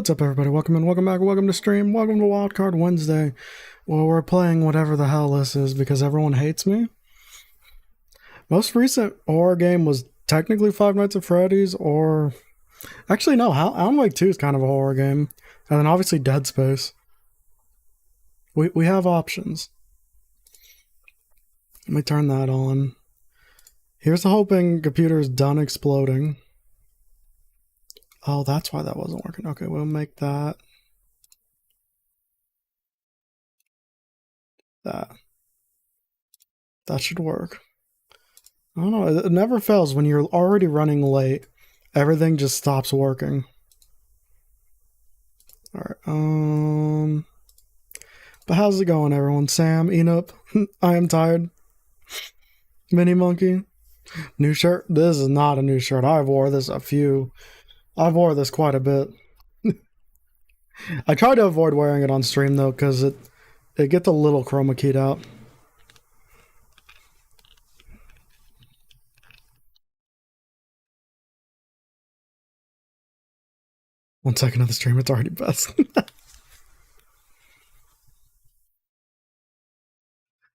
What's up, everybody? Welcome in, welcome back, welcome to stream, welcome to Wildcard Wednesday. Well, we're playing whatever the hell this is because everyone hates me. Most recent horror game was technically Five Nights at Freddy's, or... Actually, no, Alan Wake 2 is kind of a horror game. And then obviously Dead Space. We have options. Let me turn that on. Here's the hoping computer is done exploding. Oh, that's why that wasn't working. Okay, we'll make that. That should work. I don't know, it never fails when you're already running late. Everything just stops working. Alright, but how's it going, everyone? Sam, Enup, I am tired. Mini Monkey. New shirt? This is not a new shirt. I've wore this quite a bit. I try to avoid wearing it on stream though, because it gets a little chroma keyed out. One second of the stream, it's already best.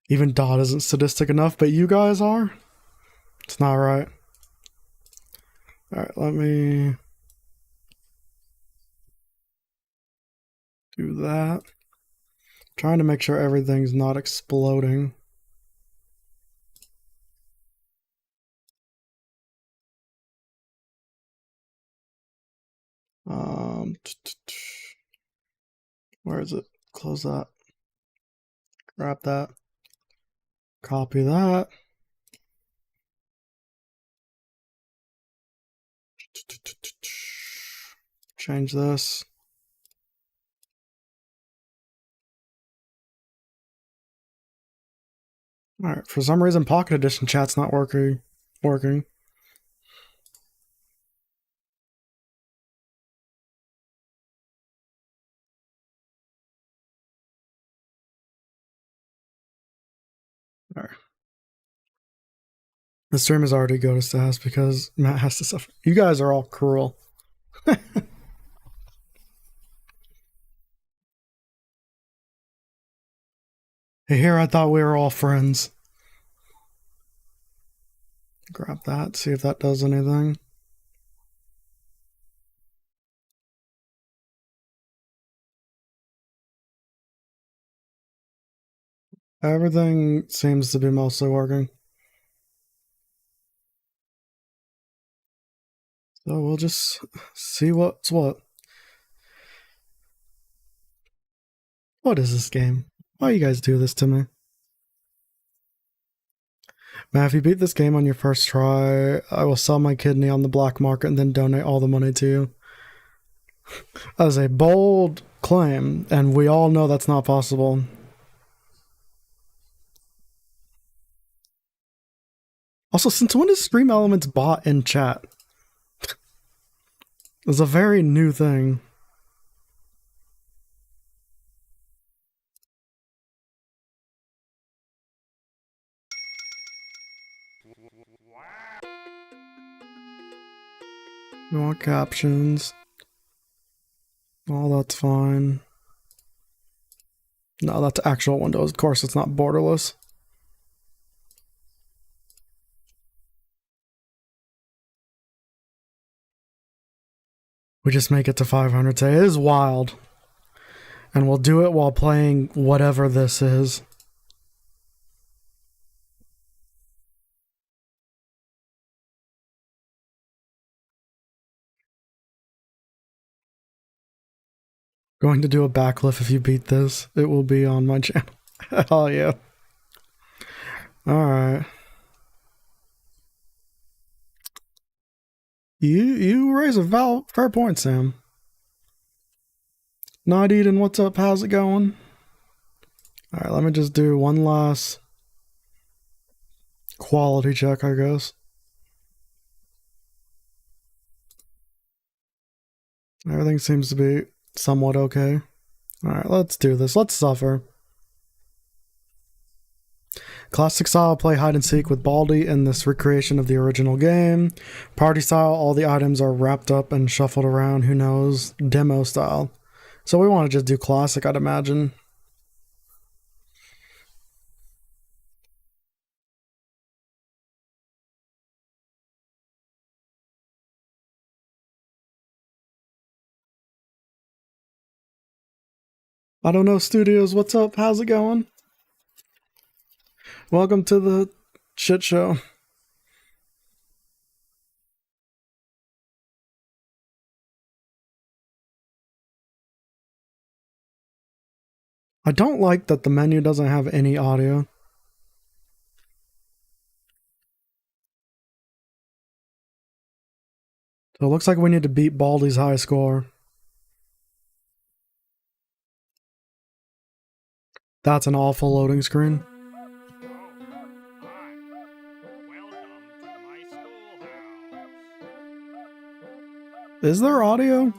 Even Dot isn't sadistic enough, but you guys are? It's not right. Alright, let me do that. Trying to make sure everything's not exploding. Where is it? Close that. Grab that. Copy that. Change this. Alright, for some reason Pocket Edition chat's not working. Alright. The stream is already go to status because Matt has to suffer. You guys are all cruel. Hey, here I thought we were all friends. Grab that, see if that does anything. Everything seems to be mostly working. So we'll just see what's what. What is this game? Why you guys do this to me? Man, if you beat this game on your first try, I will sell my kidney on the black market and then donate all the money to you. That is a bold claim, and we all know that's not possible. Also, since when is Stream Elements bot in chat? It's a very new thing. You want captions? Oh, that's fine. No, that's actual Windows. Of course, it's not borderless. We just make it to 500 today. It is wild. And we'll do it while playing whatever this is. Going to do a backflip if you beat this. It will be on my channel. Hell yeah. Alright. You raise a fair point, Sam. Not Eden, what's up? How's it going? Alright, let me just do one last quality check, I guess. Everything seems to be somewhat okay. Alright, let's do this. Let's suffer. Classic style, play hide and seek with Baldi in this recreation of the original game. Party style, all the items are wrapped up and shuffled around, who knows. Demo style. So we want to just do classic, I'd imagine. I don't know, studios, what's up? How's it going? Welcome to the shit show. I don't like that the menu doesn't have any audio. So it looks like we need to beat Baldi's high score. That's an awful loading screen. Is there audio?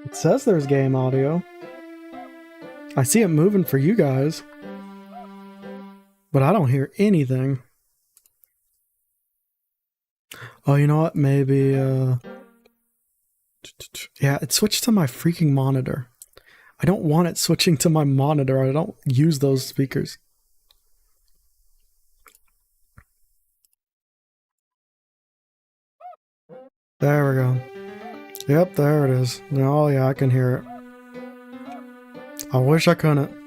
It says there's game audio. I see it moving for you guys. But I don't hear anything. Oh, you know what? Maybe, yeah, it switched to my freaking monitor. I don't want it switching to my monitor. I don't use those speakers. There we go. Yep, there it is. Oh yeah, I can hear it. I wish I couldn't.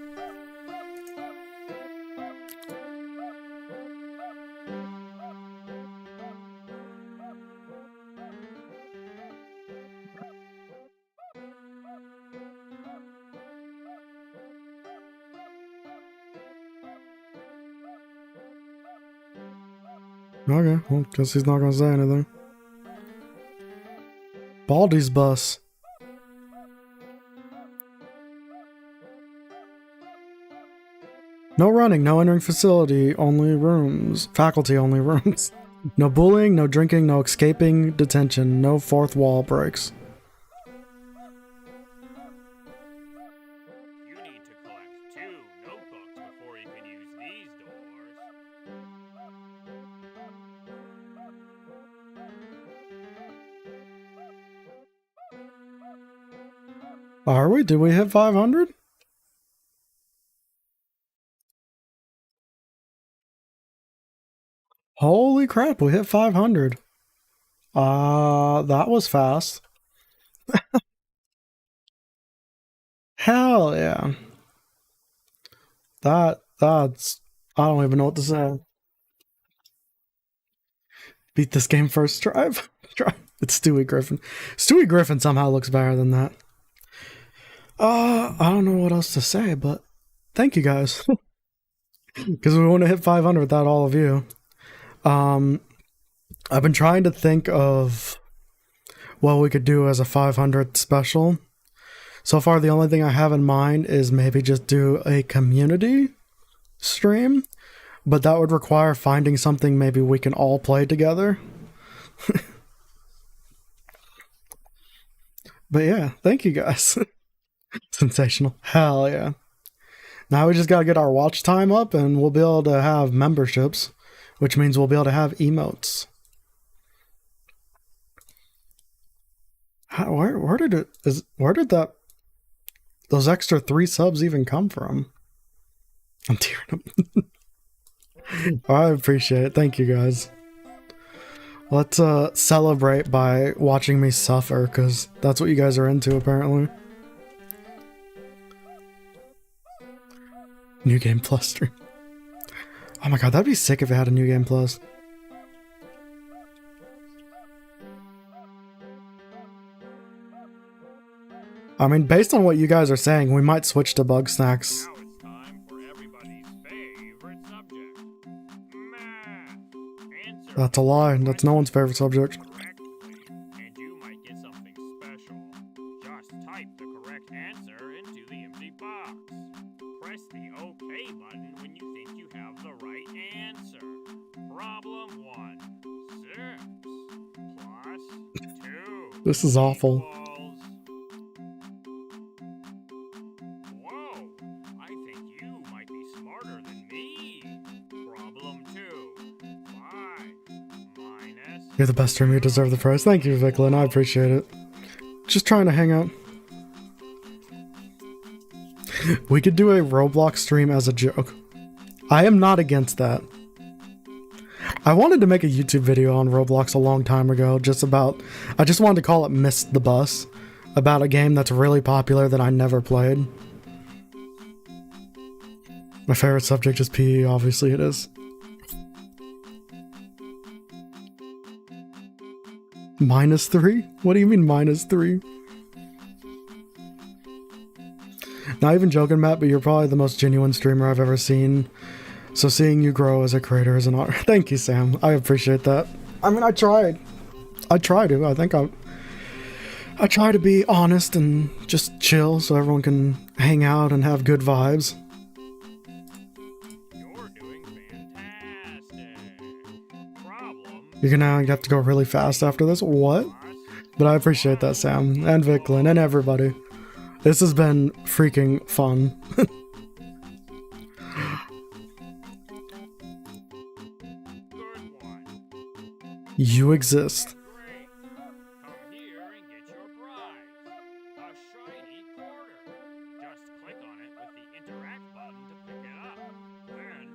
Okay, well, guess he's not gonna say anything. Baldi's bus. No running, no entering facility, only rooms. Faculty only rooms. No bullying, no drinking, no escaping detention, no fourth wall breaks. You need to collect 2 notebooks before you can use these doors. Are we? Did we hit 500? Holy crap, we hit 500. That was fast. Hell yeah. That's, I don't even know what to say. Beat this game first drive. It's Stewie Griffin. Stewie Griffin somehow looks better than that. I don't know what else to say, but thank you guys. Because we want to hit 500 without all of you. I've been trying to think of what we could do as a 500 special. So far, the only thing I have in mind is maybe just do a community stream, but that would require finding something maybe we can all play together. But yeah, thank you guys. Sensational. Hell yeah. Now we just gotta get our watch time up and we'll be able to have memberships, which means we'll be able to have emotes. Where did those extra 3 subs even come from? I'm tearing up. I appreciate it. Thank you guys. Let's celebrate by watching me suffer, because that's what you guys are into apparently. New Game Plus stream. Oh my god, that'd be sick if it had a New Game Plus. I mean, based on what you guys are saying, we might switch to Bug Snacks. Now it's time for everybody's favorite subject. Math. Answer That's a lie. That's no one's favorite subject. correctly, and you might get something special. Just type the correct answer into the empty box. Press the OK button when you think you have the right answer. Problem 1. 6 plus 2 This is awful. Equals. Whoa, I think you might be smarter than me. Problem 2. 5 minus. You're the best streamer. You deserve the prize. Thank you, Vicklin. I appreciate it. Just trying to hang out. We could do a Roblox stream as a joke. I am not against that. I wanted to make a YouTube video on Roblox a long time ago, I just wanted to call it Missed the Bus, about a game that's really popular that I never played. My favorite subject is PE, obviously it is. -3? What do you mean -3? Not even joking, Matt, but you're probably the most genuine streamer I've ever seen. So seeing you grow as a creator is an honor. Thank you, Sam. I appreciate that. I mean, I tried. I try to. I try to be honest and just chill so everyone can hang out and have good vibes. You're doing fantastic. Problem. You're gonna have to go really fast after this? What? But I appreciate that, Sam, and Vicklin, and everybody. This has been freaking fun. Good one. You exist. Great. Come here and get your prize. A shiny quarter. Just click on it with the interact button to pick it up. Then,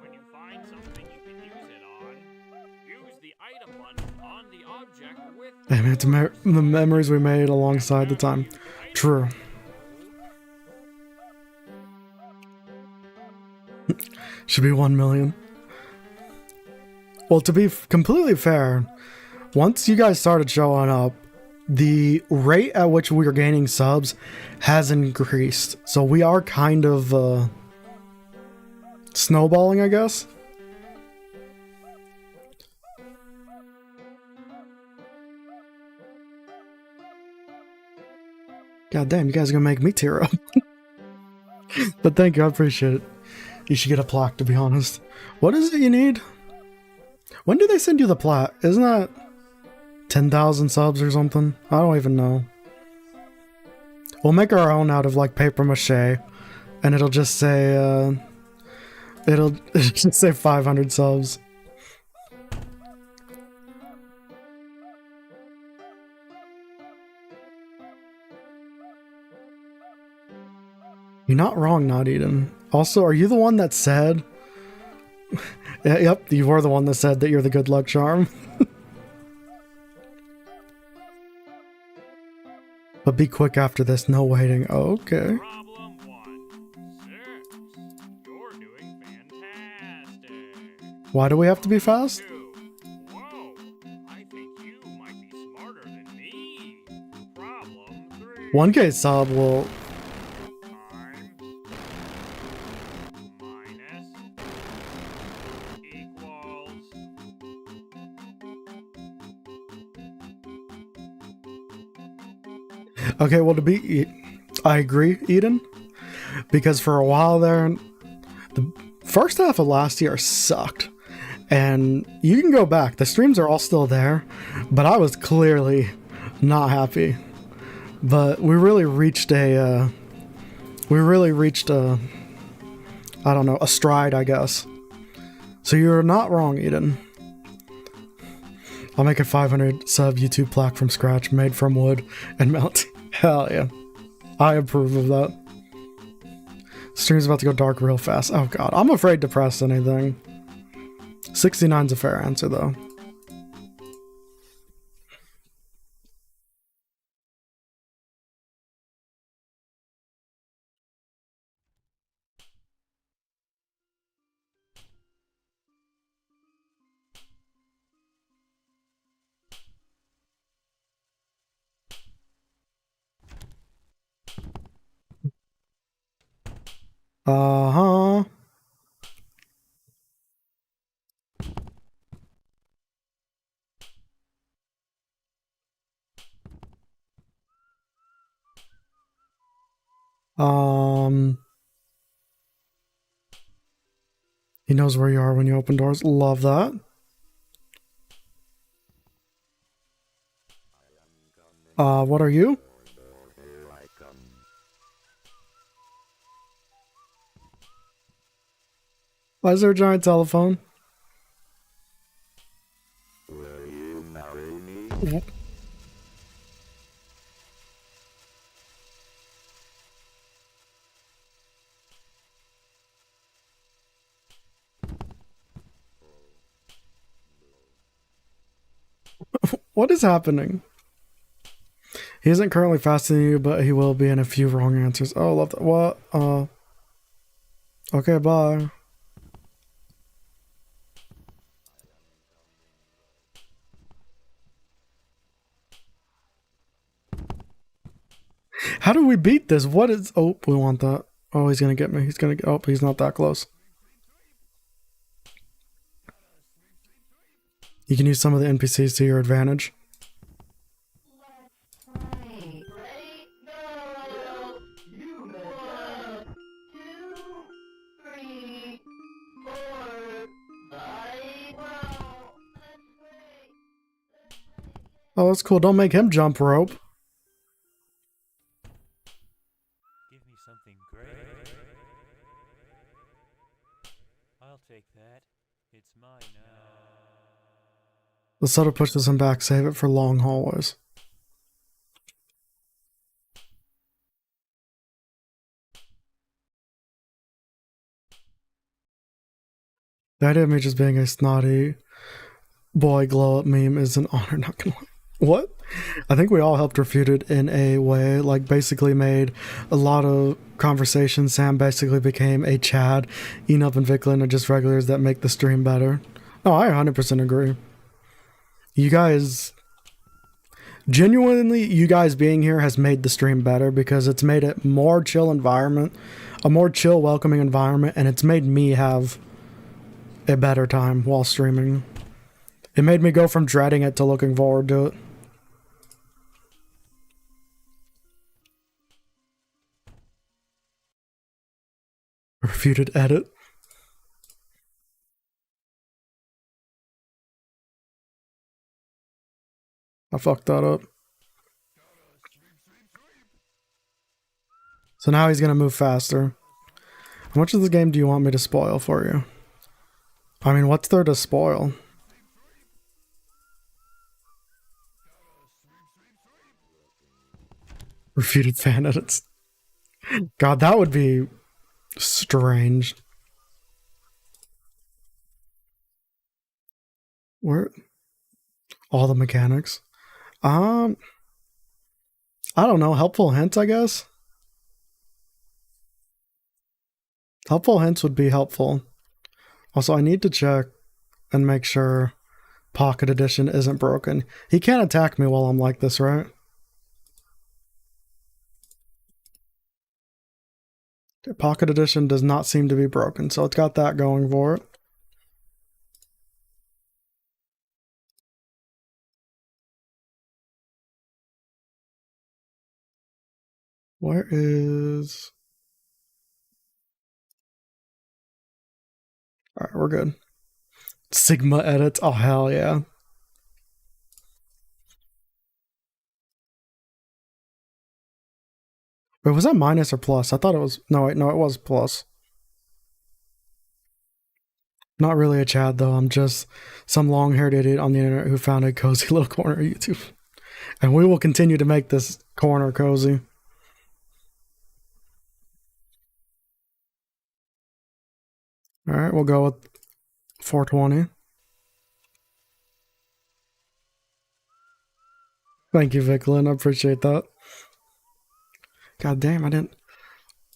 when you find something you can use it on, use the item button on the object with Damn it, the memories we made alongside the time. True. Should be 1 million. Well, to be completely fair, once you guys started showing up, the rate at which we are gaining subs has increased. So we are kind of snowballing, I guess. God damn, you guys are gonna make me tear up. But thank you, I appreciate it. You should get a plaque, to be honest. What is it you need? When do they send you the plaque? Isn't that 10,000 subs or something? I don't even know. We'll make our own out of like paper mache, and it'll just say it'll just say 500 subs. You're not wrong, Not Eden. Also, are you the one that said... Yep, you were the one that said that you're the good luck charm. But be quick after this, no waiting. Oh, okay. Problem 1. 6. You're doing fantastic. Why do we have to be fast? 2. Whoa, I think you might be smarter than me. Problem 3. 1K sub will... Times minus equals. Okay, well, I agree, Eden. Because for a while there, the first half of last year sucked. And you can go back. The streams are all still there. But I was clearly not happy. But we really reached a... I don't know, a stride, I guess. So you're not wrong, Eden. I'll make a 500 sub YouTube plaque from scratch, made from wood and melt. Hell yeah. I approve of that. Stream's about to go dark real fast. Oh god, I'm afraid to press anything. 69's a fair answer though. Uh-huh. He knows where you are when you open doors. Love that. What are you? Why is there a giant telephone? Will you marry me? What is happening? He isn't currently faster than you, but he will be in a few wrong answers. Oh, love that. What? Okay, bye. How do we beat this? What is... Oh, we want that. Oh, he's gonna get me. He's gonna get... Oh, he's not that close. You can use some of the NPCs to your advantage. Oh, that's cool. Don't make him jump rope. Give me something great. I'll take that. It's mine now. The soda pushes him back. Save it for long hallways. The idea of me just being a snotty boy glow up meme is an honor, not gonna lie. What? I think we all helped Refuted in a way, like basically made a lot of conversation. Sam basically became a Chad. Enup and Vicklin are just regulars that make the stream better. Oh, I 100% agree. You guys, genuinely, you guys being here has made the stream better because it's made it more chill environment, a more chill, welcoming environment, and it's made me have a better time while streaming. It made me go from dreading it to looking forward to it. Refuted edit. I fucked that up. So now he's gonna move faster. How much of the game do you want me to spoil for you? I mean, what's there to spoil? Refuted fan edits. God, that would be strange. Where? All the mechanics. I don't know. Helpful hints, I guess. Helpful hints would be helpful. Also, I need to check and make sure Pocket Edition isn't broken. He can't attack me while I'm like this, right? Pocket Edition does not seem to be broken, so it's got that going for it. Where is... Alright, we're good. Sigma edits. Oh, hell yeah. Wait, was that minus or plus? I thought it was... No, wait, no, it was plus. Not really a Chad, though. I'm just some long-haired idiot on the internet who found a cozy little corner of YouTube. And we will continue to make this corner cozy. Alright, we'll go with 420. Thank you, Vicklin. I appreciate that. God damn, I didn't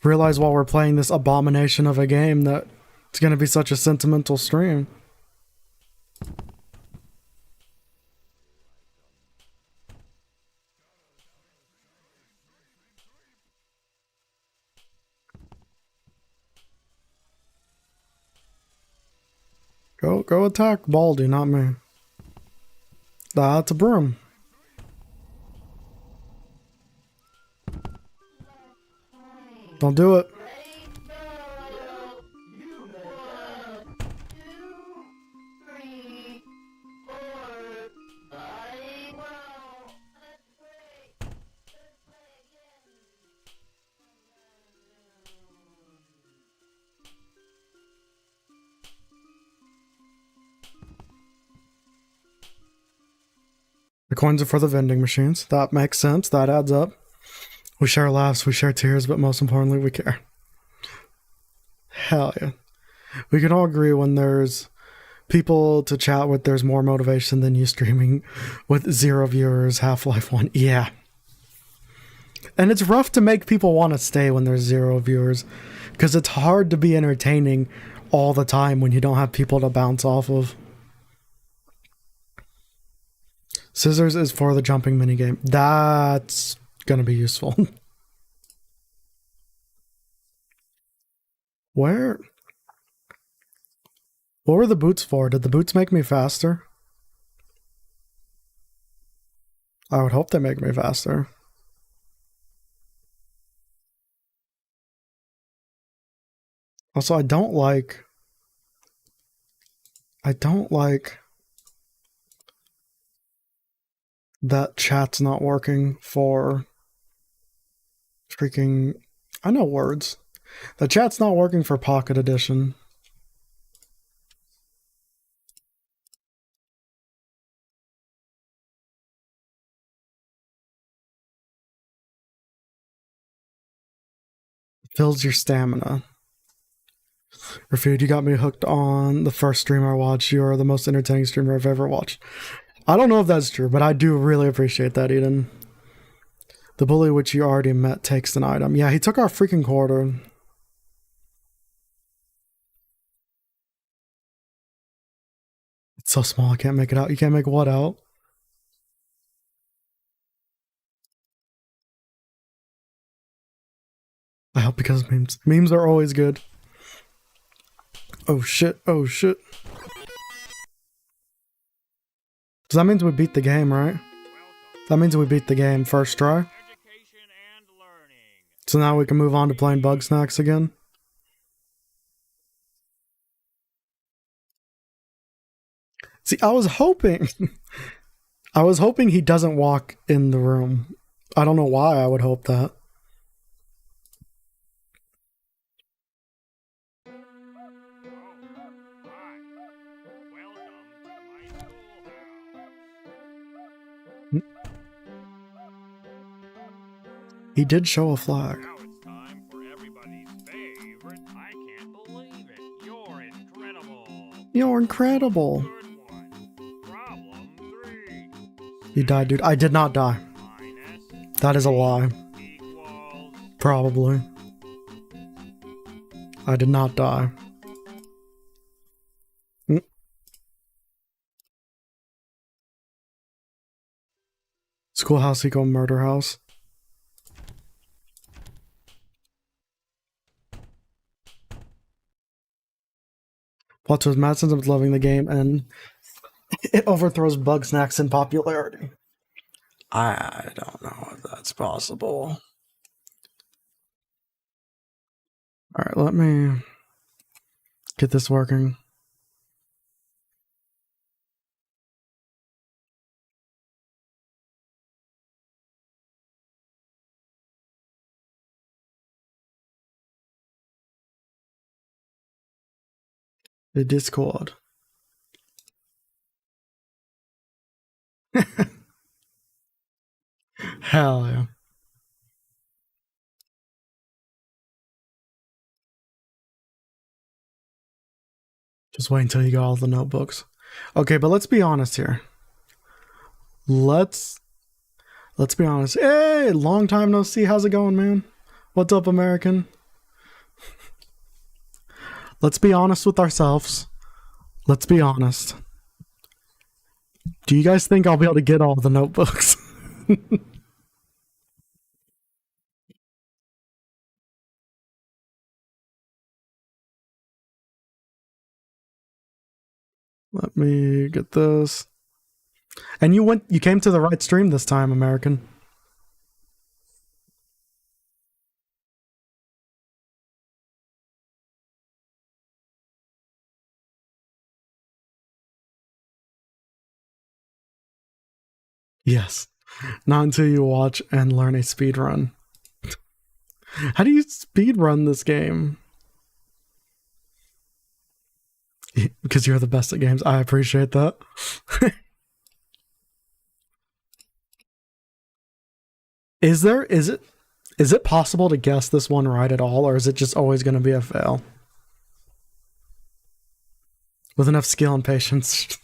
realize while we're playing this abomination of a game that it's going to be such a sentimental stream. Go attack Baldi, not me. That's a broom. Don't do it. The coins are for the vending machines. That makes sense. That adds up. We share laughs, we share tears, but most importantly, we care. Hell yeah. We can all agree when there's people to chat with, there's more motivation than you streaming with 0 viewers, Half-Life 1. Yeah. And it's rough to make people want to stay when there's 0 viewers, because it's hard to be entertaining all the time when you don't have people to bounce off of. Scissors is for the jumping minigame. That's gonna be useful. Where? What were the boots for? Did the boots make me faster? I would hope they make me faster. Also, I don't like that chat's not working for freaking... I know words. The chat's not working for Pocket Edition. Fills your stamina. Refuted, you got me hooked on the first stream I watched. You are the most entertaining streamer I've ever watched. I don't know if that's true, but I do really appreciate that, Eden. The bully which you already met takes an item. Yeah, he took our freaking quarter. It's so small, I can't make it out. You can't make what out? I hope because memes. Memes are always good. Oh shit, oh shit. So that means we beat the game, right? That means we beat the game first try. Education and learning. So now we can move on to playing Bug Snacks again. See, I was hoping he doesn't walk in the room. I don't know why I would hope that. He did show a flag. Now it's time for everybody's favorite. I can't believe it. You're incredible. You're incredible. Good one. Problem 3. You died, dude. I did not die. Minus That is a lie. equals. Probably. I did not die. Schoolhouse equal murder house. Plot twist, Matt ends up loving the game and it overthrows Bug Snacks in popularity. I don't know if that's possible. Alright, let me get this working. The Discord. Hell yeah. Just wait until you got all the notebooks. Okay, but let's be honest here. Let's be honest. Hey, long time no see. How's it going, man? What's up, American? Let's be honest with ourselves. Let's be honest. Do you guys think I'll be able to get all the notebooks? Let me get this. And you came to the right stream this time, American. Yes. Not until you watch and learn a speed run. How do you speed run this game? Because you're the best at games. I appreciate that. Is it possible to guess this one right at all, or is it just always going to be a fail? With enough skill and patience.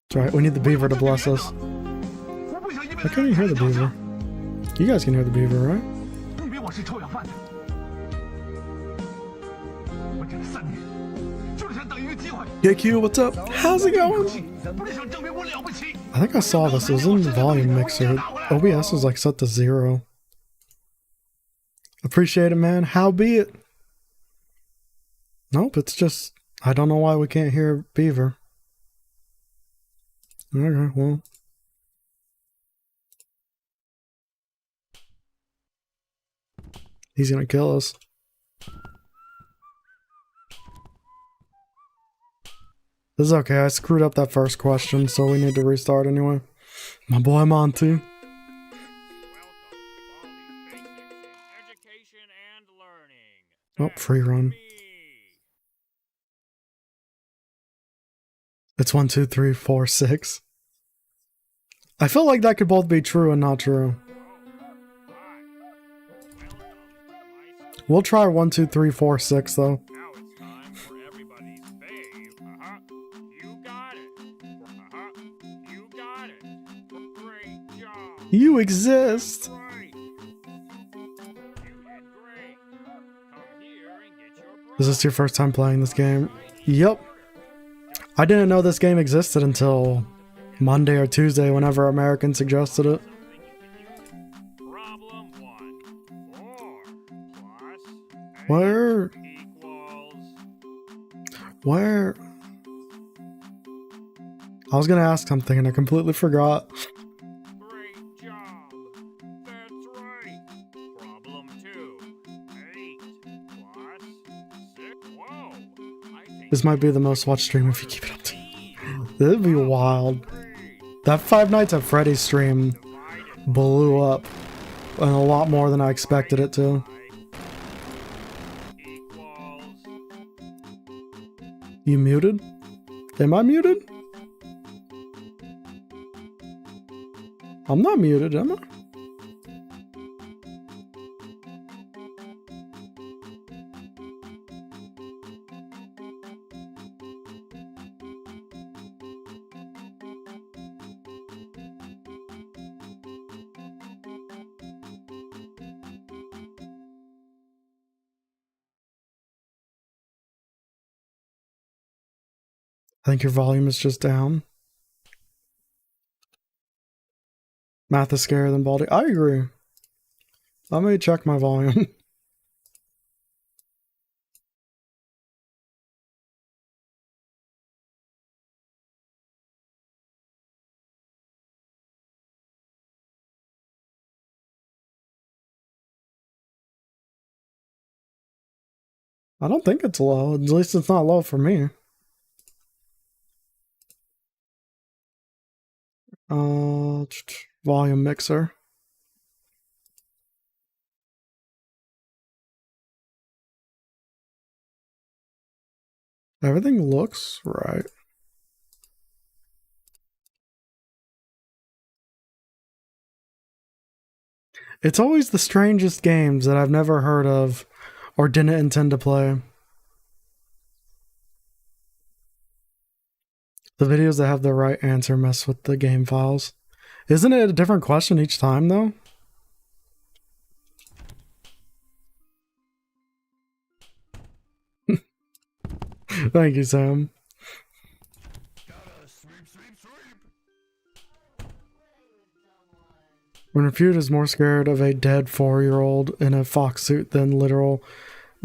That's right, we need the beaver to bless us. How can you hear the beaver? You guys can hear the beaver, right? KQ, what's up? How's it going? I think I saw this. It was in the volume mixer. OBS was like set to 0. Appreciate it, man. How be it? Nope, it's just I don't know why we can't hear beaver. Okay, well. He's gonna kill us. This is okay, I screwed up that first question, so we need to restart anyway. My boy Monty. Welcome to Baldi's Basics in Education and Learning. Oh, free run. It's 1, 2, 3, 4, 6. I feel like that could both be true and not true. We'll try 1, 2, 3, 4, 6 though. Now it's time for everybody's fave. You got it. You got it. Great job. You exist. Right. You did great. Come here and get your prize. Is this your first time playing this game? Yep. I didn't know this game existed until Monday or Tuesday whenever American suggested it. Problem 1. 4 plus 8 Where? equals. Where? I was gonna ask something and I completely forgot. Great job. That's right. Problem 2. 8 plus 6. Whoa. I think This might be the most watched stream if you keep it up to. This would be wild. That Five Nights at Freddy's stream blew up. And a lot more than I expected it to. equals. You muted? Am I muted? I'm not muted, am I? I think your volume is just down. Math is scarier than Baldi. I agree. Let me check my volume. I don't think it's low. At least it's not low for me. Volume mixer. Everything looks right. It's always the strangest games that I've never heard of or didn't intend to play. The videos that have the right answer mess with the game files. Isn't it a different question each time, though? Thank you, Sam. When Refute is more scared of a dead 4-year-old in a fox suit than literal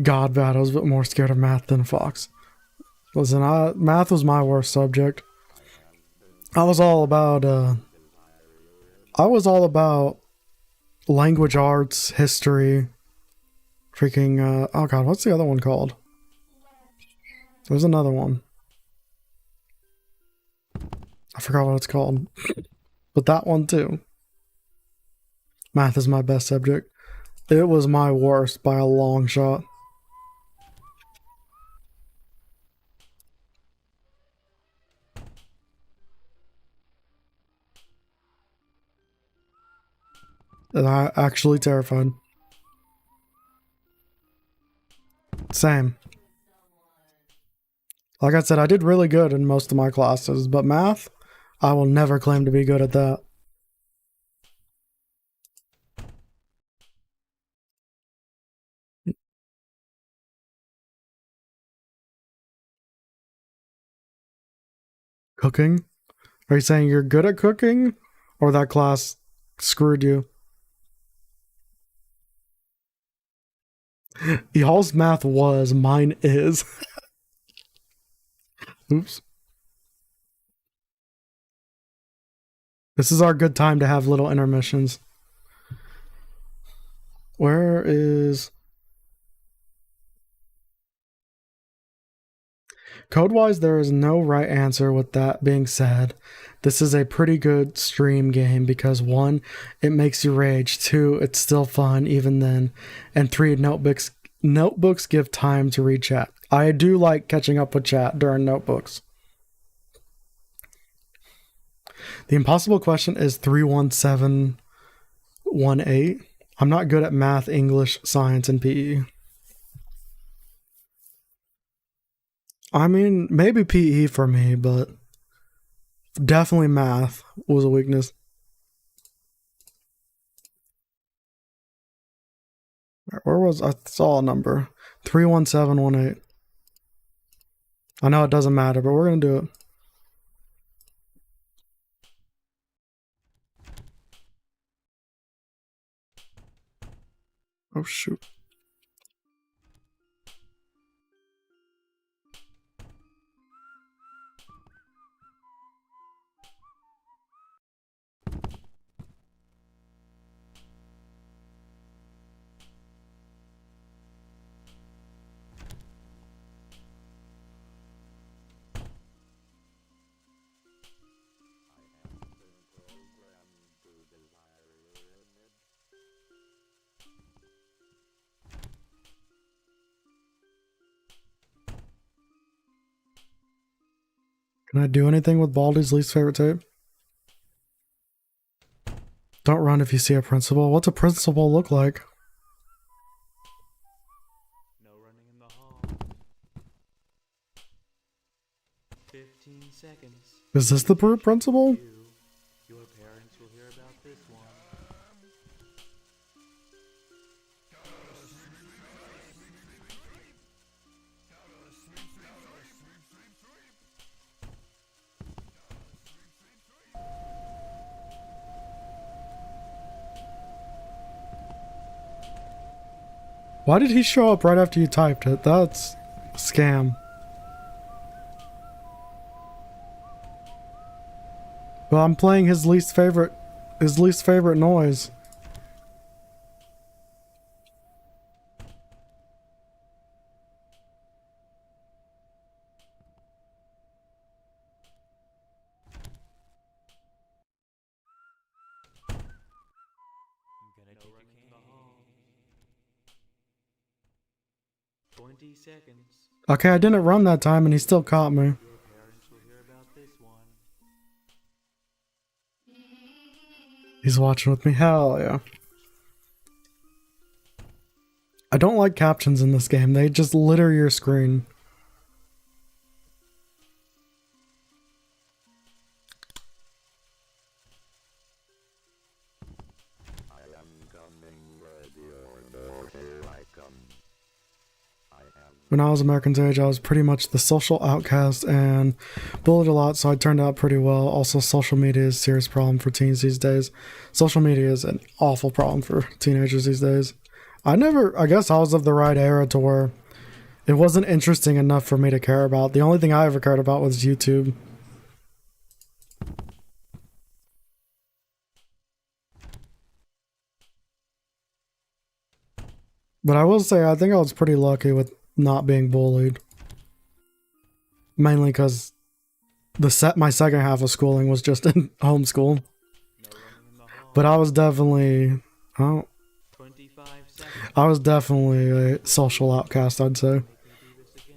god battles, but more scared of math than a fox. Listen, math was my worst subject. I was all about language arts, history, freaking oh god, what's the other one called? There's another one. I forgot what it's called. But that one too. Math is my best subject. It was my worst by a long shot. And I'm actually terrified. Same. Like I said, I did really good in most of my classes, but math, I will never claim to be good at that. Cooking? Are you saying you're good at cooking? Or that class screwed you? Y'all's math was, mine is. Oops. This is our good time to have little intermissions. Where is... Code-wise, there is no right answer. With that being said, this is a pretty good stream game because 1, it makes you rage, 2, it's still fun even then, and 3, notebooks give time to read chat. I do like catching up with chat during notebooks. The impossible question is 31718. I'm not good at math, English, science, and PE. I mean, maybe PE for me, but definitely math was a weakness. Where was I saw a number? 31718. I know it doesn't matter, but we're gonna do it. Oh shoot. Can I do anything with Baldi's least favorite tape? Don't run if you see a principal. What's a principal look like? No running in the hall. 15 seconds. Is this the principal? Your parents will hear about this one. Why did he show up right after you typed it? That's a scam. Well, I'm playing his least favorite noise. I'm gonna take a cane. 20 seconds. Okay, I didn't run that time and he still caught me. Your parents will hear about this one. He's watching with me. Hell yeah. I don't like captions in this game. They just litter your screen. I am coming, ready or no, here I come. I am When I was American's age, I was pretty much the social outcast and bullied a lot, so I turned out pretty well. Also, social media is a serious problem for teens these days. Social media is an awful problem for teenagers these days. I guess I was of the right era to where it wasn't interesting enough for me to care about. The only thing I ever cared about was YouTube. But I will say, I think I was pretty lucky with not being bullied. Mainly because my second half of schooling was just in homeschool. No running in the hall. But I was definitely, 25 seconds. I was definitely a social outcast, I'd say. Make me do this again.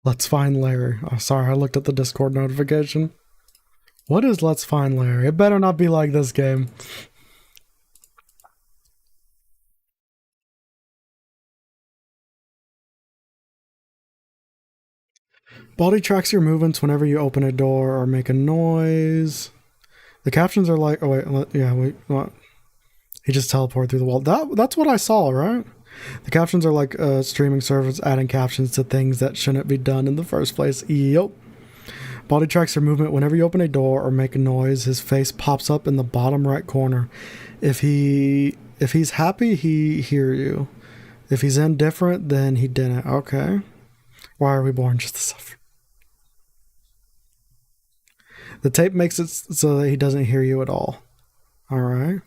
Let's find Larry. Oh, sorry, I looked at the Discord notification. What is Let's Find Larry? It better not be like this game. Baldi tracks your movements whenever you open a door or make a noise. The captions are like, oh wait, yeah, wait, what? He just teleported through the wall. That's what I saw, right? The captions are like streaming service adding captions to things that shouldn't be done in the first place. Yup. Baldi tracks your movement whenever you open a door or make a noise. His face pops up in the bottom right corner. If he's happy, he hear you. If he's indifferent, then he didn't. Okay. Why are we born just to suffer? The tape makes it so that he doesn't hear you at all. Alright.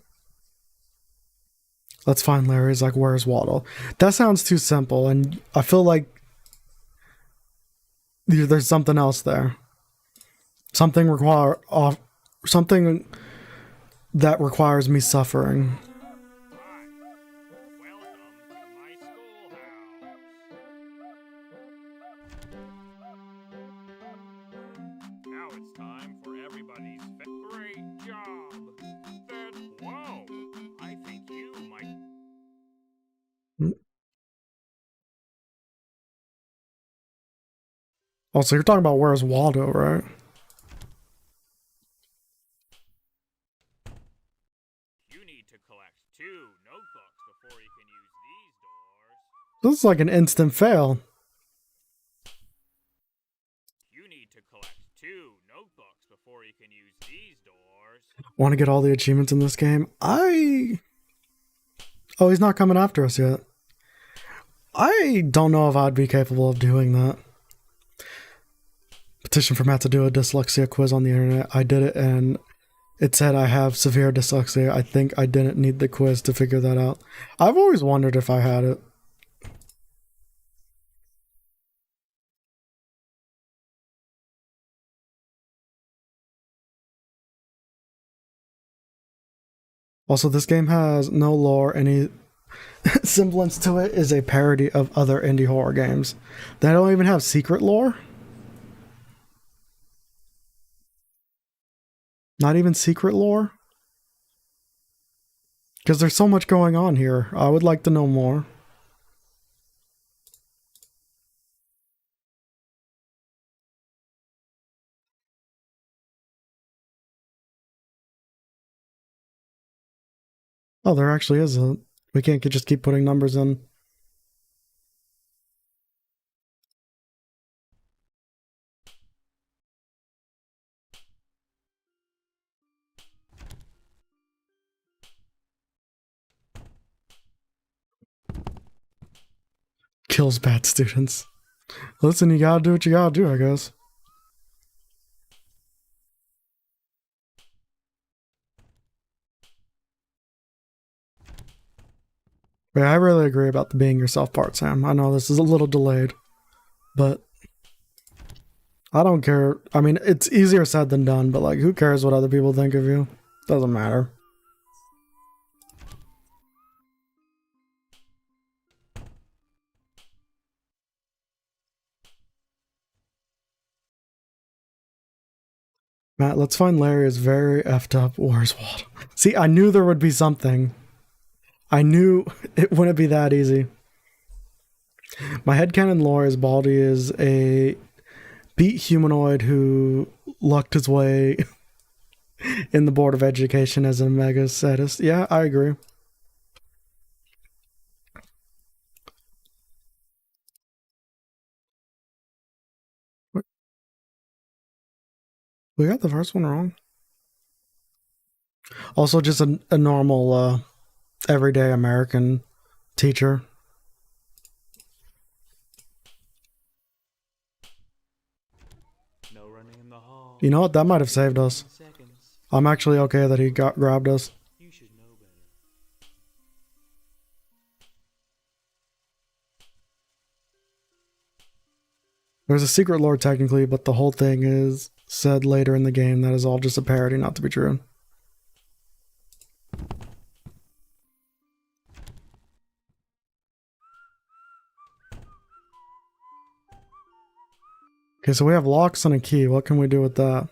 Let's find Larry's like, where's Waddle? That sounds too simple, and I feel like there's something else there. Something that requires me suffering. Hi. Welcome to my schoolhouse. Now it's time for everybody's great job. Whoa! I think you might. Oh, so you're talking about Where's Waldo, right? You need to collect 2 notebooks before you can use these doors. This is like an instant fail. You need to collect 2 notebooks before you can use these doors. Want to get all the achievements in this game? Oh, he's not coming after us yet. I don't know if I'd be capable of doing that. Petition for Matt to do a dyslexia quiz on the internet. I did it and it said I have severe dyslexia. I think I didn't need the quiz to figure that out. I've always wondered if I had it. Also, this game has no lore. Any semblance to it is a parody of other indie horror games. They don't even have secret lore. Not even secret lore? Because there's so much going on here. I would like to know more. Oh, there actually is a... We can't just keep putting numbers in. Kills bad students. Listen, you gotta do what you gotta do, I guess. But I really agree about the being yourself part, Sam. I know this is a little delayed, but I don't care. I mean, it's easier said than done, but like, who cares what other people think of you? Doesn't matter. Matt, let's find Larry is very effed up. Where's Waldo? See, I knew there would be something. I knew it wouldn't be that easy. My headcanon lore is Baldi is a beat humanoid who lucked his way in the Board of Education as a mega sadist. Yeah, I agree. We got the first one wrong. Also, just a normal, everyday American teacher. No running in the hall. You know what? That might have saved us. Seconds. I'm actually okay that he grabbed us. You should know better. There's a secret lore technically, but the whole thing is said later in the game that is all just a parody, not to be true. Okay, so we have locks and a key. What can we do with that?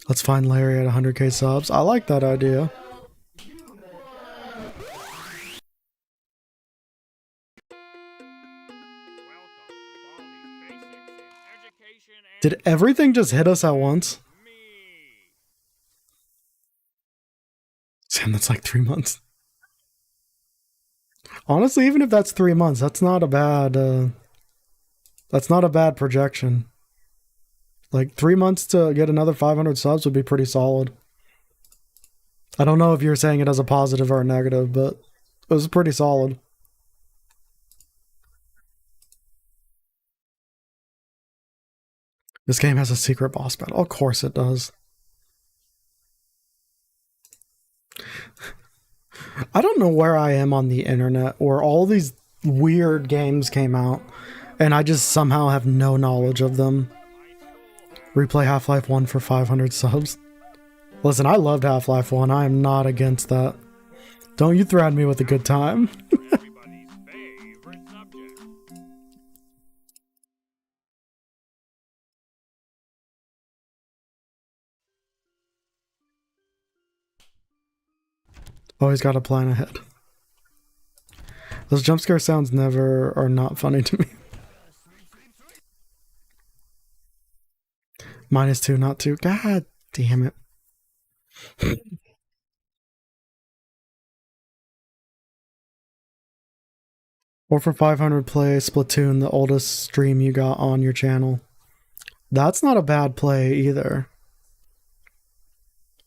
Let's find Larry at 100k subs. I like that idea. Did everything just hit us at once? Sam, that's like 3 months. Honestly, even if that's 3 months, that's not a bad projection. Like 3 months to get another 500 subs would be pretty solid. I don't know if you're saying it as a positive or a negative, but it was pretty solid. This game has a secret boss battle. Of course it does. I don't know where I am on the internet where all these weird games came out and I just somehow have no knowledge of them. Replay Half-Life 1 for 500 subs. Listen, I loved Half-Life 1. I am not against that. Don't you threaten me with a good time. Always got a plan ahead. Those jump scare sounds never are not funny to me. -2, not 2. God damn it. Or for 500 play Splatoon, the oldest stream you got on your channel. That's not a bad play either.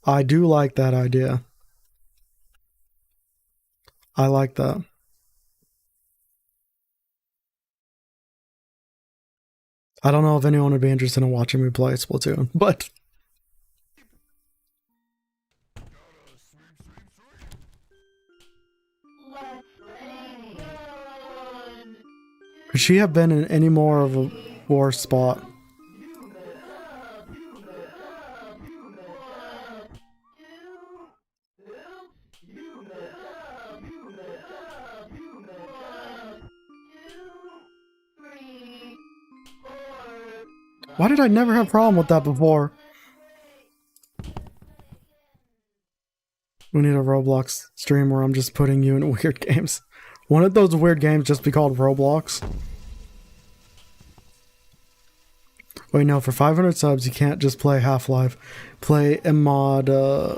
I do like that idea. I like that. I don't know if anyone would be interested in watching me play Splatoon, but... Could she have been in any more of a worse spot? Why did I never have a problem with that before? We need a Roblox stream where I'm just putting you in weird games. Wouldn't those weird games just be called Roblox? Wait, no, for 500 subs, you can't just play Half-Life. Play MMod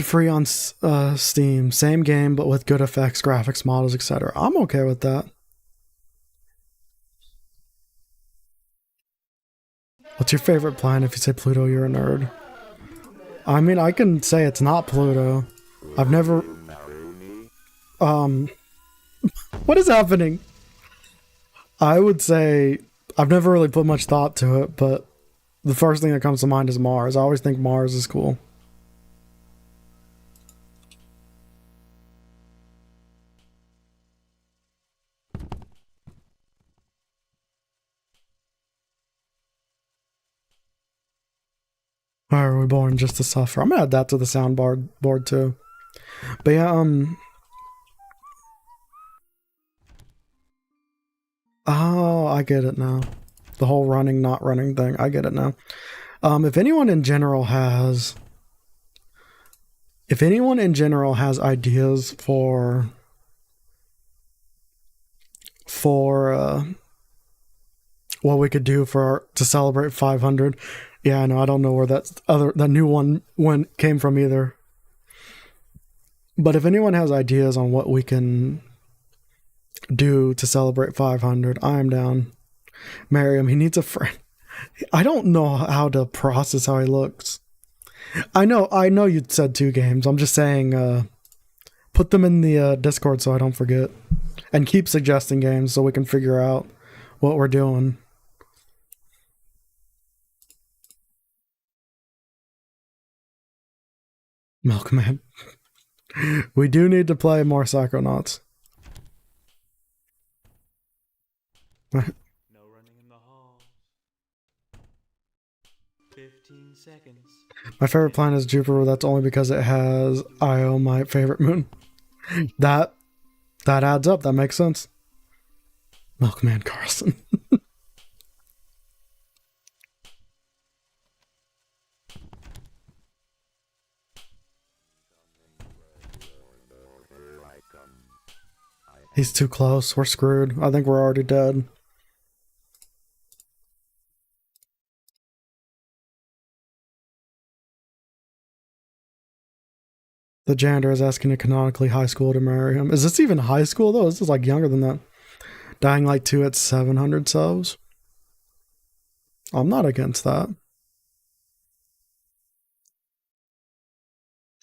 free on Steam. Same game, but with good effects, graphics, models, etc. I'm okay with that. What's your favorite planet? If you say Pluto, you're a nerd. I mean, I can say it's not Pluto. I've never... What is happening? I would say I've never really put much thought to it, but the first thing that comes to mind is Mars. I always think Mars is cool. Why are we born just to suffer? I'm gonna add that to the soundboard too. But yeah, oh, I get it now. The whole running, not running thing. I get it now. If anyone in general has ideas for what we could do to celebrate 500, yeah, I know. I don't know where that new one came from either. But if anyone has ideas on what we can do to celebrate 500, I am down. Marry him. He needs a friend. I don't know how to process how he looks. I know you said 2 games. I'm just saying, put them in the Discord so I don't forget. And keep suggesting games so we can figure out what we're doing. Milkman. We do need to play more Psychonauts. No running in the halls. 15 seconds. My favorite planet is Jupiter. That's only because it has Io, my favorite moon. That That adds up. That makes sense. Milkman Carlson. He's too close. We're screwed. I think we're already dead. The janitor is asking a canonically high school to marry him. Is this even high school, though? This is like younger than that. Dying Light 2 at 700 subs. I'm not against that.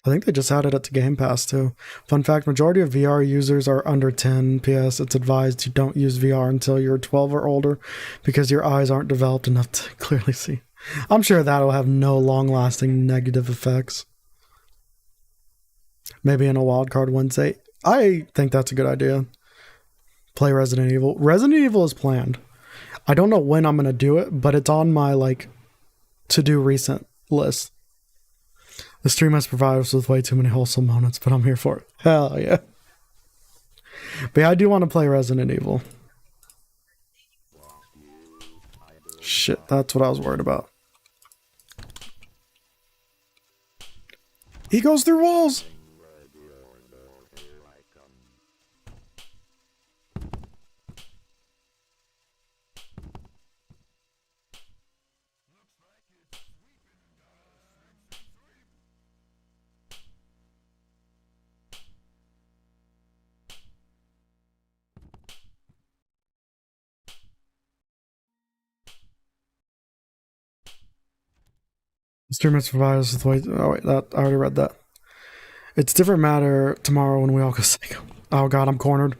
I think they just added it to Game Pass, too. Fun fact, majority of VR users are under 10. PS, it's advised you don't use VR until you're 12 or older because your eyes aren't developed enough to clearly see. I'm sure that'll have no long-lasting negative effects. Maybe in a Wildcard Wednesday. I think that's a good idea. Play Resident Evil. Resident Evil is planned. I don't know when I'm going to do it, but it's on my, like, to-do recent list. The stream has provided us with way too many wholesome moments, but I'm here for it. Hell yeah. But yeah, I do want to play Resident Evil. Shit, that's what I was worried about. He goes through walls! Stream has provided us with way. Oh wait, that I already read that. It's different matter tomorrow when we all go psycho. Oh god, I'm cornered.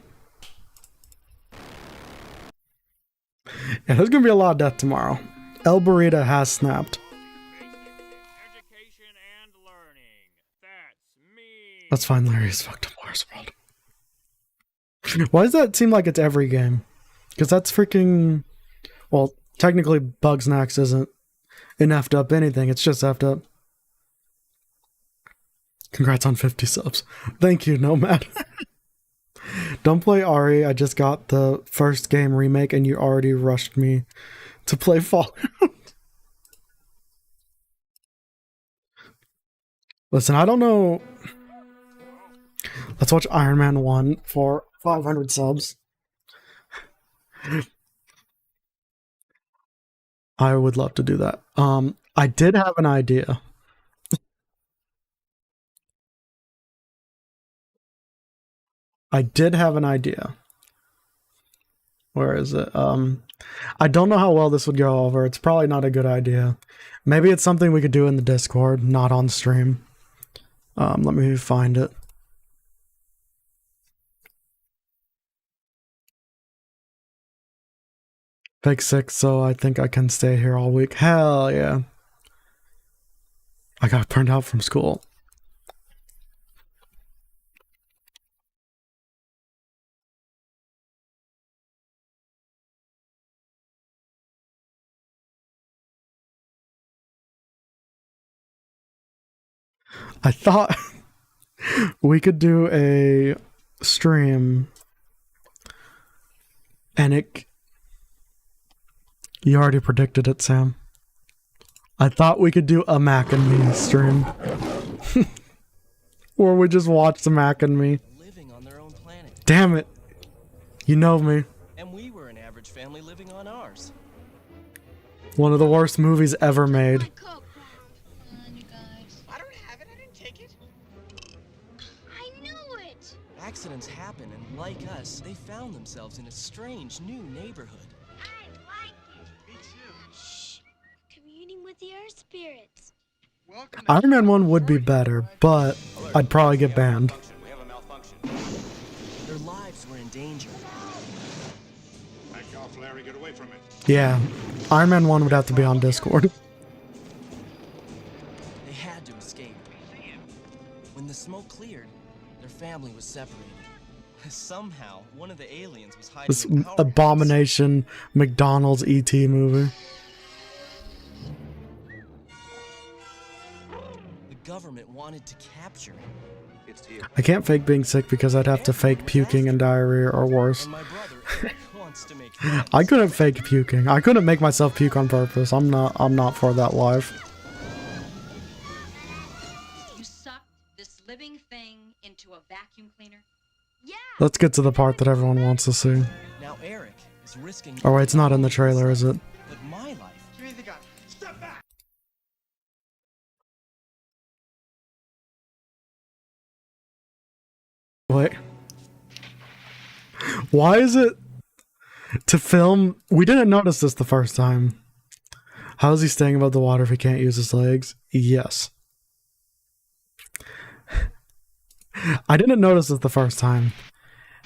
Yeah, there's gonna be a lot of death tomorrow. El Burrito has snapped. Education and learning. That's me. Let's find Larry's fucked up Mars World. Why does that seem like it's every game? Because that's freaking. Well, technically, Bugsnax isn't an effed up anything. It's just effed up. Congrats on 50 subs. Thank you, Nomad. Don't play Ari. I just got the first game remake and you already rushed me to play Fallout. Listen, I don't know. Let's watch Iron Man 1 for 500 subs. I would love to do that. I did have an idea. Where is it? I don't know how well this would go over. It's probably not a good idea. Maybe it's something we could do in the Discord, not on stream. Let me find it. Fake sick, so I think I can stay here all week. Hell yeah. I got burned out from school. I thought we could do a stream and it... You already predicted it, Sam. I thought we could do a Mac and Me stream. Or we just watch the Mac and Me. Living on their own planet. Damn it. You know me. And we were an average family living on ours. One of the worst movies ever made. I don't have it. I didn't take it. I knew it! Accidents happen, and like us, they found themselves in a strange new neighborhood. I like it. Me too. Shh. Communing with the earth spirits. Welcome to Iron Man 1 would be better, but I'd probably get banned. We have a malfunction. Their lives were in danger. Back off, Larry. Get away from it. Yeah, Iron Man 1 would have to be on Discord. They had to escape. When the smoke cleared, their family was separated. Somehow, one of the aliens was hiding This in power abomination McDonald's ET movie. The government wanted to capture him. tickets to you. I can't fake being sick because I'd have to fake puking and diarrhea or worse. And my brother wants to make friends. I couldn't fake puking. I couldn't make myself puke on purpose. I'm not for that life. You sucked this living thing into a vacuum cleaner? Yeah. Let's get to the part that everyone wants to see. Now Eric is risking. Oh wait, it's not in the trailer, is it? But my life. Give me the gun. Step back. Wait. Why is it to film? We didn't notice this the first time. How is he staying above the water if he can't use his legs? Yes. I didn't notice this the first time.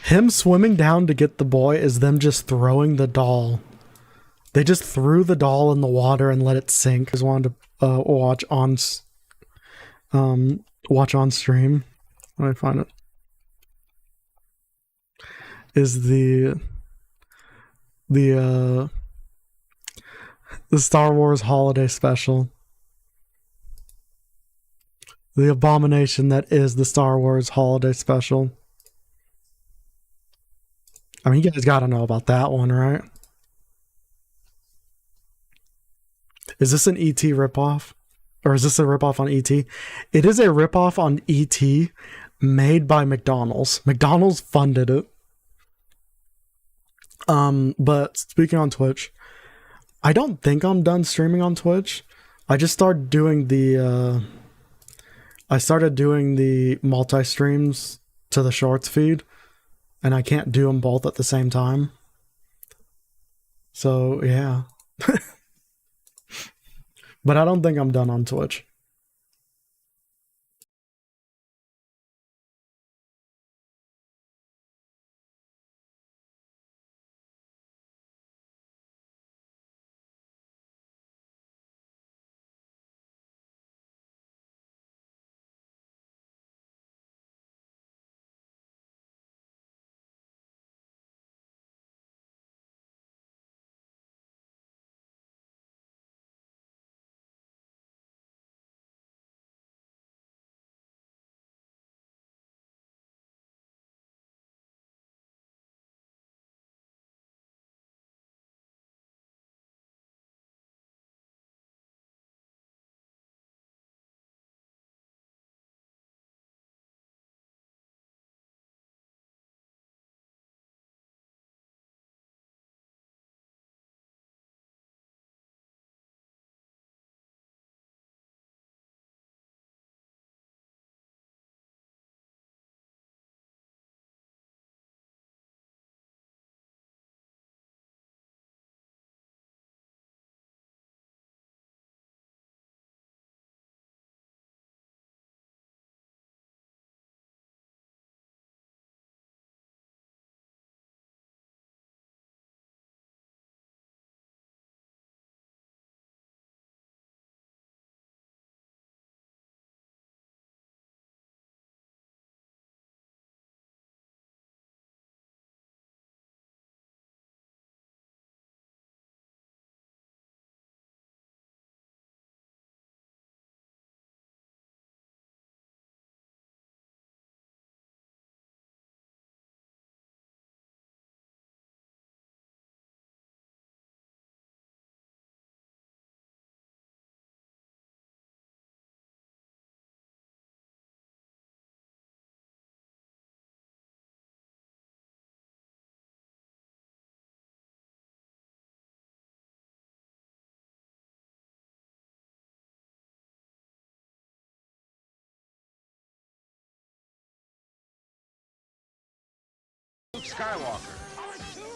Him swimming down to get the boy is them just throwing the doll. They just threw the doll in the water and let it sink. I just wanted to watch on stream. Let me find it. Is the Star Wars holiday special. The abomination that is the Star Wars holiday special. I mean, you guys gotta know about that one, right? Is this an ET ripoff? Or is this a ripoff on ET? It is a ripoff on ET made by McDonald's. McDonald's funded it. But speaking on Twitch, I don't think I'm done streaming on Twitch. I just started doing the multi-streams to the shorts feed, and I can't do them both at the same time. So, yeah. But I don't think I'm done on Twitch.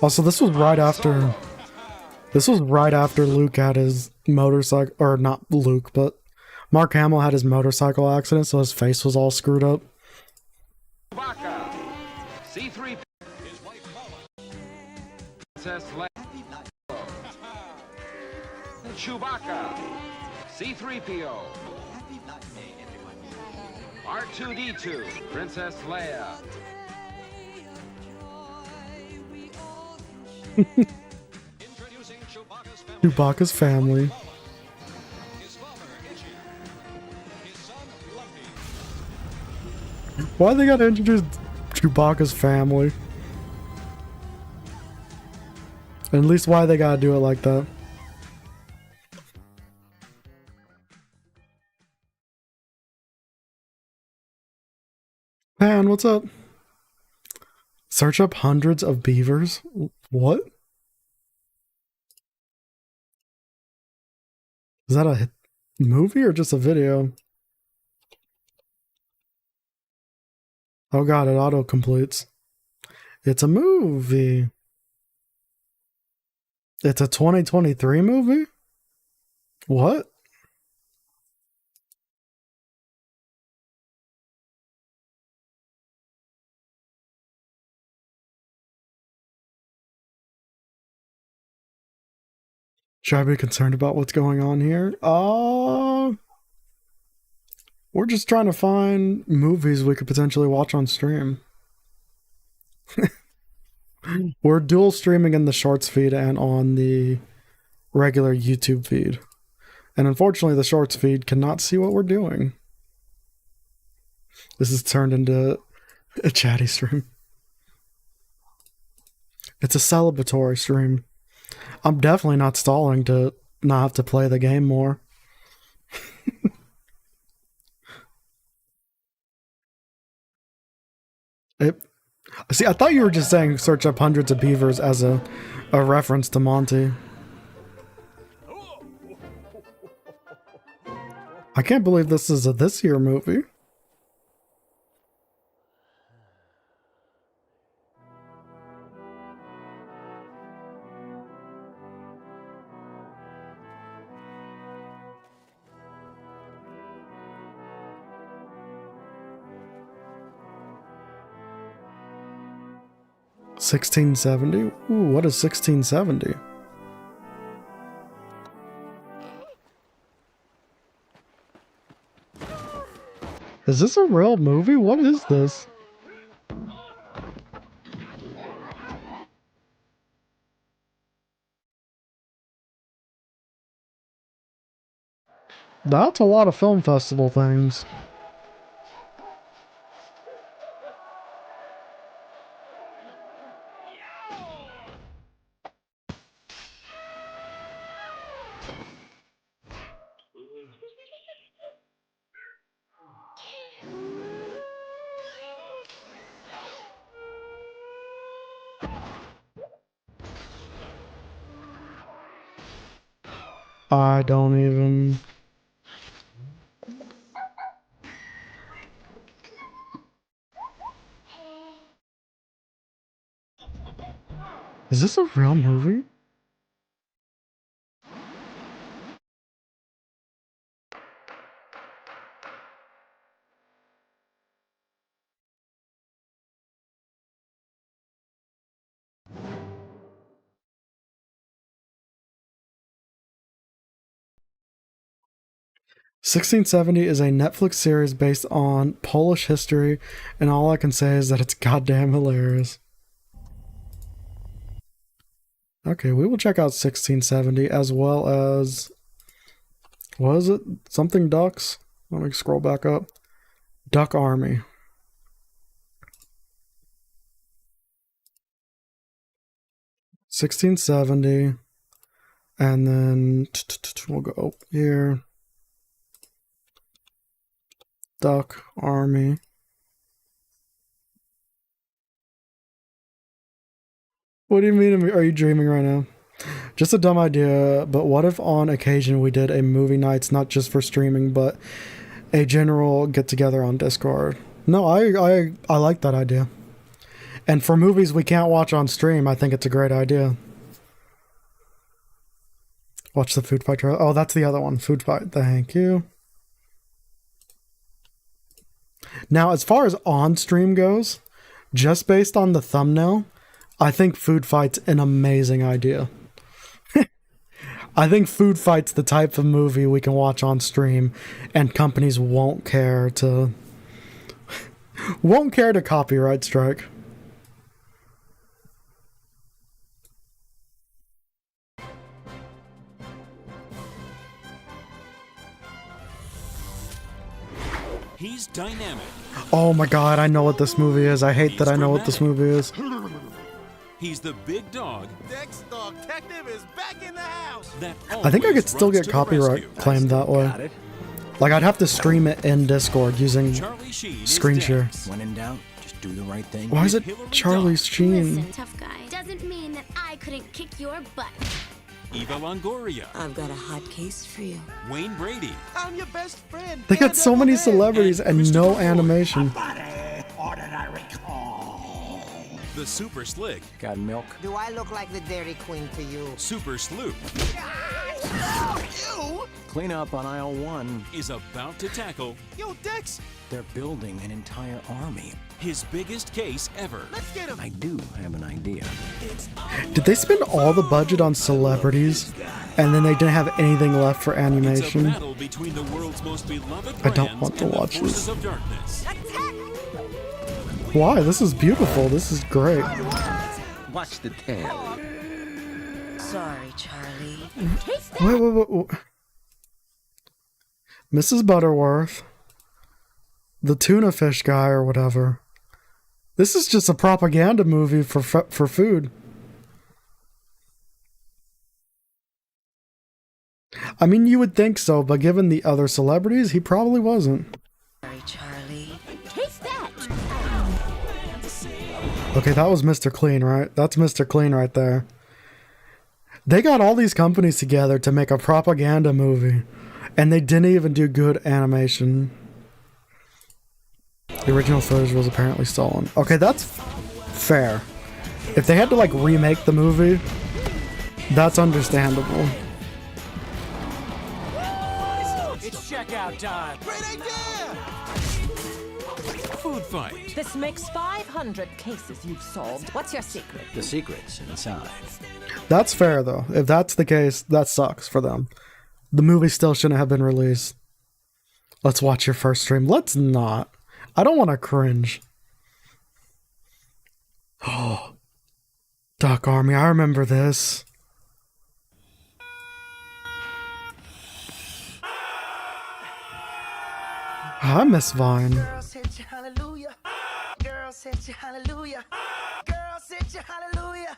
Also, this was right after Luke had his motorcycle, or not Luke, but Mark Hamill had his motorcycle accident, so his face was all screwed up. Chewbacca, C3, Princess Leia, Chewbacca, C3PO, R2D2, Princess Leia. Chewbacca's family. Why they gotta introduce Chewbacca's family? At least why they gotta do it like that? Man, what's up? Search up hundreds of beavers? What? Is that a movie or just a video? Oh god, it auto-completes. It's a movie. It's a 2023 movie? What? Should I be concerned about what's going on here? We're just trying to find movies we could potentially watch on stream. We're dual streaming in the shorts feed and on the regular YouTube feed. And unfortunately, the shorts feed cannot see what we're doing. This has turned into a chatty stream. It's a celebratory stream. I'm definitely not stalling to not have to play the game more. See, I thought you were just saying search up hundreds of beavers as a reference to Monty. I can't believe this is a this year movie. $16.70? Ooh, what is $16.70? Is this a real movie? What is this? That's a lot of film festival things. I don't even... Is this a real movie? "1670" is a Netflix series based on Polish history, and all I can say is that it's goddamn hilarious. Okay, we will check out 1670 as well as... What is it? Something Ducks? Let me scroll back up. Duck Army. $16.70, and then we'll go here. Duck Army. What do you mean? Are you dreaming right now? Just a dumb idea, but what if on occasion we did a movie nights, not just for streaming, but a general get together on Discord? No, I like that idea. And for movies we can't watch on stream, I think it's a great idea. Watch the Food Fight trailer. Oh, that's the other one. Food Fight. Thank you. Now, as far as on stream goes, just based on the thumbnail, I think Food Fight's an amazing idea. I think Food Fight's the type of movie we can watch on stream, and companies won't care to copyright strike. He's dynamic. Oh my god, I know what this movie is. I hate that I know what this movie is. He's the big dog. Dex Detective is back in the house. That I think I always could still runs get to the copyright rescue. claimed that way. Like, I'd have to stream it in Discord using Charlie Sheen is screen share. Dex. When in doubt, just do the right thing. Why is it Hillary Charlie Duff. Sheen? Listen, tough guy. Doesn't mean that I couldn't kick your butt. Eva Longoria. I've got a hot case for you. Wayne Brady. I'm your best friend. They got so many celebrities And and no Christopher Lloyd. animation. The Super Slick. Got milk? Do I look like the Dairy Queen to you? Super Slew Clean up on aisle 1. is about to tackle Yo, Dex, They're building an entire army. his biggest case ever. let's get him. I do have an idea. Did they spend all the budget on celebrities and then they didn't have anything left for It's a animation? battle between the world's most beloved I don't brands want to and the watch forces this. of darkness. Why? This is beautiful. This is great. Watch the tail. Sorry, Charlie. Wait. Mrs. Butterworth. The tuna fish guy or whatever. This is just a propaganda movie for food. I mean, you would think so, but given the other celebrities, he probably wasn't. Sorry, Charlie. Okay, that was Mr. Clean, right? That's Mr. Clean right there. They got all these companies together to make a propaganda movie, and they didn't even do good animation. The original footage was apparently stolen. Okay, that's fair. If they had to, like, remake the movie, that's understandable. It's checkout time. Great idea. Food fight. This makes 500 cases you've solved. What's your secret? The secret's inside. That's fair, though. If that's the case, that sucks for them. The movie still shouldn't have been released. Let's watch your first stream. Let's not. I don't want to cringe. Oh, Duck Army. I remember this. I miss Vine. Girls hit you, hallelujah. Girls hit you, hallelujah. Girls hit you, hallelujah.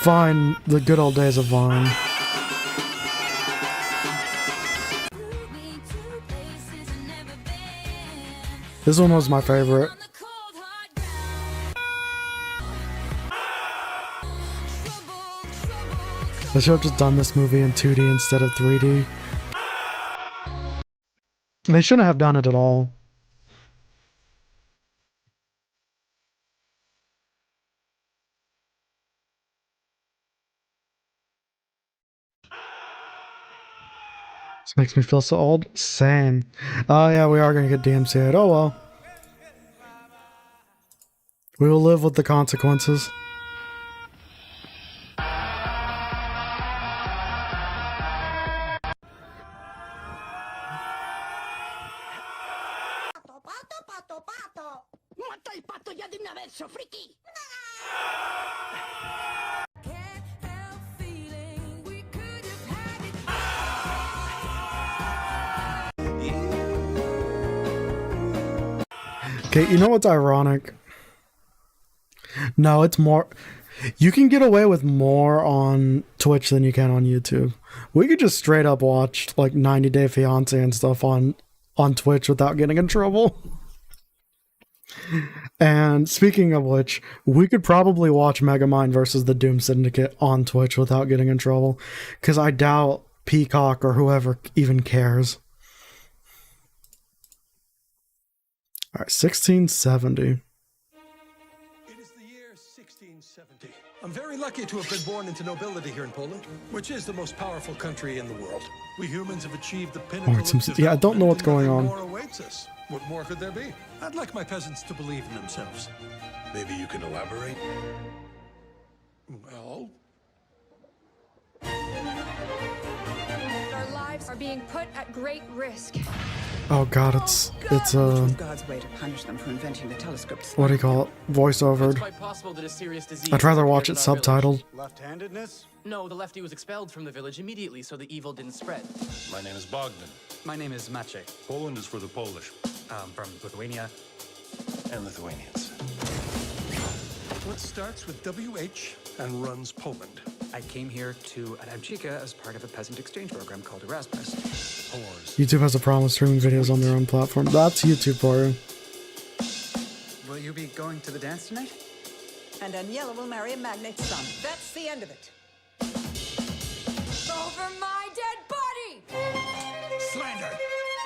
Vine, the good old days of Vine. This one was my favorite. They should have just done this movie in 2D instead of 3D. They shouldn't have done it at all. This makes me feel so old. Same. Oh yeah, we are gonna get DMCA'd. Oh well. We will live with the consequences. Okay, you know what's ironic? No, it's more... You can get away with more on Twitch than you can on YouTube. We could just straight up watch like 90 Day Fiancé and stuff on Twitch without getting in trouble. And speaking of which, we could probably watch Megamind versus the Doom Syndicate on Twitch without getting in trouble. Because I doubt Peacock or whoever even cares. Alright, 1670. It is the year 1670. I'm very lucky to have been born into nobility here in Poland, which is the most powerful country in the world. We humans have achieved the pinnacle Oh, it seems, of yeah, I don't know what's going development, on. and nothing more awaits us. What more could there be? I'd like my peasants to believe in themselves. Maybe you can elaborate? Well... Our lives are being put at great risk. Oh god, it's God's way to punish them for inventing the telescope. what do you call it? Voiceovered. Quite possible that a serious disease I'd rather watch it appeared in our subtitled. Left-handedness? No, the lefty was expelled from the village immediately so the evil didn't spread. My name is Bogdan. My name is Maciej. Poland is for the Polish. From Lithuania. And Lithuanians. What starts with WH and runs Poland? I came here to Adamczyka as part of a peasant exchange program called Erasmus. YouTube has a problem with streaming videos on their own platform. That's YouTube for you. Will you be going to the dance tonight? And Daniela will marry a magnate's son. That's the end of it. Over my dead body! Slander!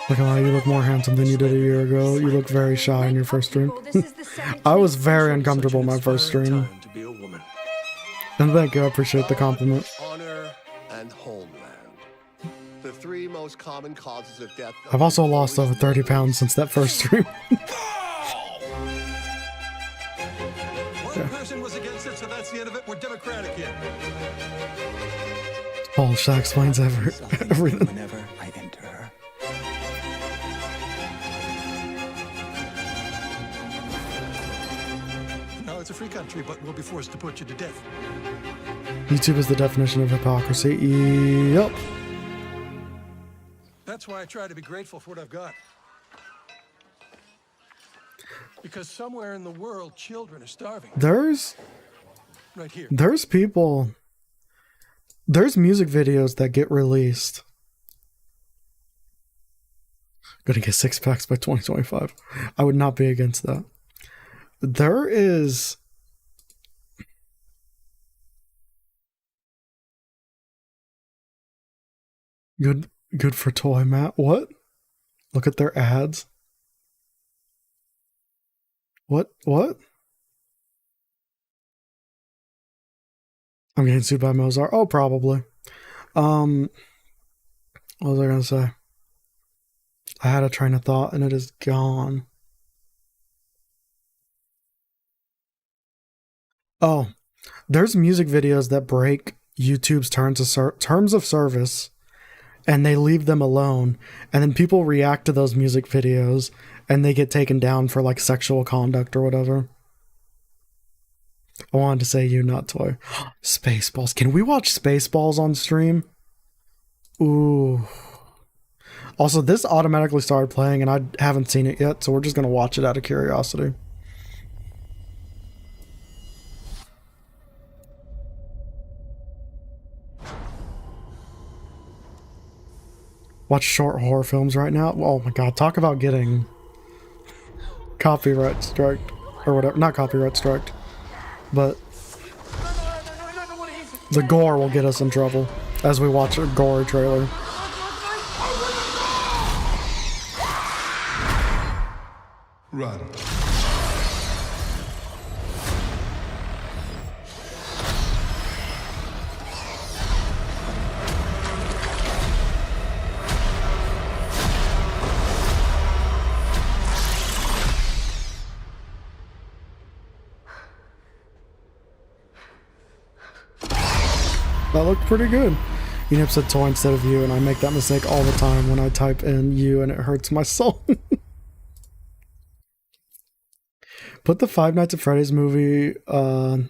Look how you look more handsome than you did a year ago. You look very shy in your first stream. I was very uncomfortable in my first stream. To be a woman. And thank you, I appreciate the compliment. Honor and homeland. The three most common causes of death. I've also lost over 30 pounds since that first stream. One person was against it, so that's the end of it. We're democratic here. Oh, that explains everything. Whenever I enter her. No, it's a free country, but we'll be forced to put you to death. YouTube is the definition of hypocrisy. Yep. That's why I try to be grateful for what I've got. Because somewhere in the world, children are starving. Right here. There's people. There's music videos that get released. Gonna get 6 packs by 2025. I would not be against that. There is. Good for Toy Matt. What? Look at their ads. What? I'm getting sued by Mozart. Oh, probably. What was I gonna say? I had a train of thought and it is gone. Oh, there's music videos that break YouTube's terms of service, and they leave them alone, and then people react to those music videos, and they get taken down for like sexual conduct or whatever. I wanted to say you, not Toy. Spaceballs. Can we watch Spaceballs on stream? Ooh. Also, this automatically started playing, and I haven't seen it yet, so we're just going to watch it out of curiosity. Watch short horror films right now. Oh my god, talk about getting copyright striked. Or whatever. Not copyright striked. But the gore will get us in trouble as we watch a gory trailer. Run. That looked pretty good. Enip said Toy instead of you, and I make that mistake all the time when I type in you and it hurts my soul. Put the Five Nights at Freddy's movie by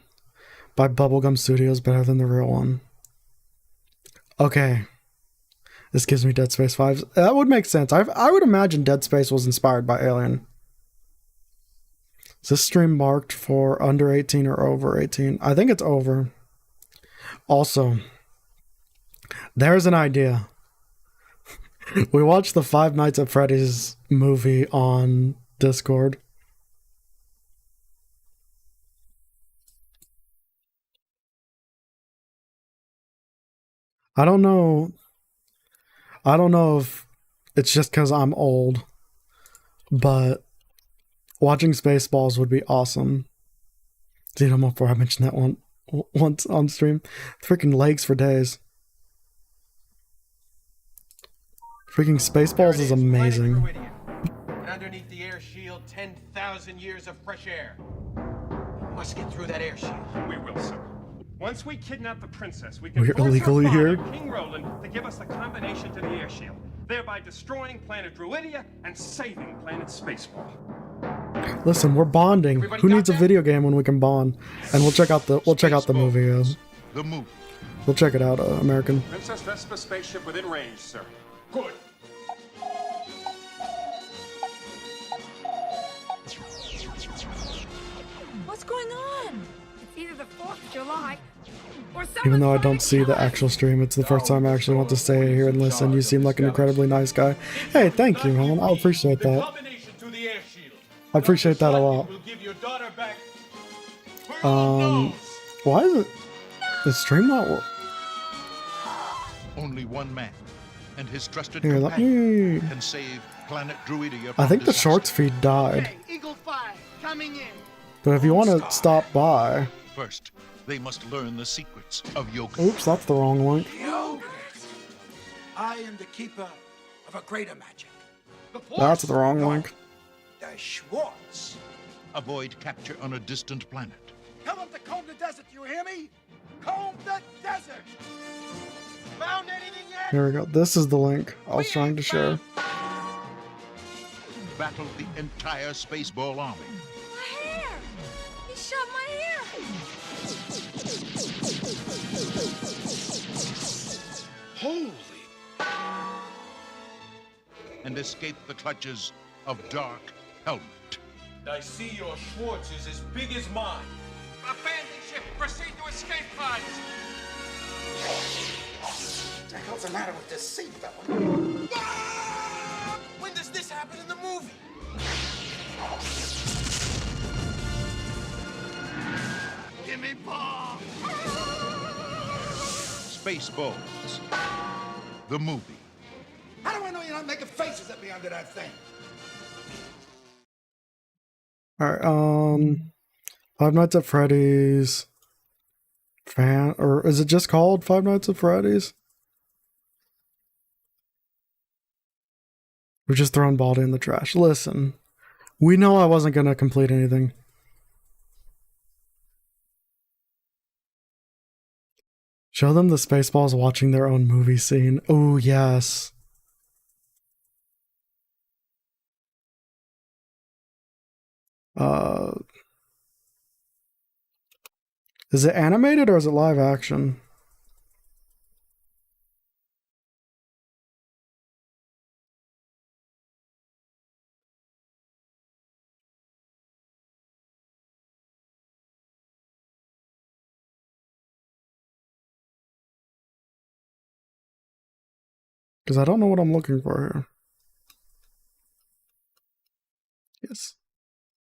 Bubblegum Studios better than the real one. Okay. This gives me Dead Space 5. That would make sense. I would imagine Dead Space was inspired by Alien. Is this stream marked for under 18 or over 18? I think it's over. Also, there's an idea. We watched the Five Nights at Freddy's movie on Discord. I don't know if it's just because I'm old, but watching Spaceballs would be awesome. Xenomorph, I mentioned that one once on stream. Freaking legs for days. Freaking Spaceballs is amazing. And underneath the air shield, 10,000 years of fresh air. We must get through that air shield. We will, sir. Once we kidnap the princess, we We're can force illegally her here? father, King Roland, to give us the combination to the air shield, thereby destroying planet Druidia and saving planet Spaceball. Listen, we're bonding. Who needs a video game when we can bond? And we'll check out the movie. The movie. We'll check it out, American. Princess Vespa spaceship within range, sir. Good. What's going on? It's either the 4th of July or something. Even though I don't see the actual stream, it's the first time I actually want to stay here and listen. You seem like an incredibly nice guy. Hey, thank you, man. I appreciate that. I appreciate that a lot. Why is it? The stream not work? Only one man and his trusted Here, let companion me. can save Planet Druidia I from think the disaster. shorts feed died. Eagle 5 coming in. But if you want to stop by. First, they must learn the secrets of yogurt. Oops, that's the wrong link. Yogurt. I am the keeper of a greater magic. That's the wrong link. The Schwartz. Avoid capture on a distant planet. Tell them to comb the desert, you hear me? Comb the desert! Found anything yet? Here we go. This is the link I was trying to share. Battle the entire Spaceball army. My hair! He shot my hair! Holy! And escape the clutches of Dark Helmet. I see your Schwartz is as big as mine. Abandon ship. Proceed to escape pods. What the hell's the matter with this seatbelt? When does this happen in the movie? Give me bomb! Spaceballs. The movie. How do I know you're not making faces at me under that thing? Alright, Five Nights at Freddy's or is it just called Five Nights at Freddy's? We're just throwing Baldi in the trash. Listen, we know I wasn't gonna complete anything. Show them the Spaceballs watching their own movie scene. Oh, yes. Is it animated or is it live action? Because I don't know what I'm looking for here. Yes.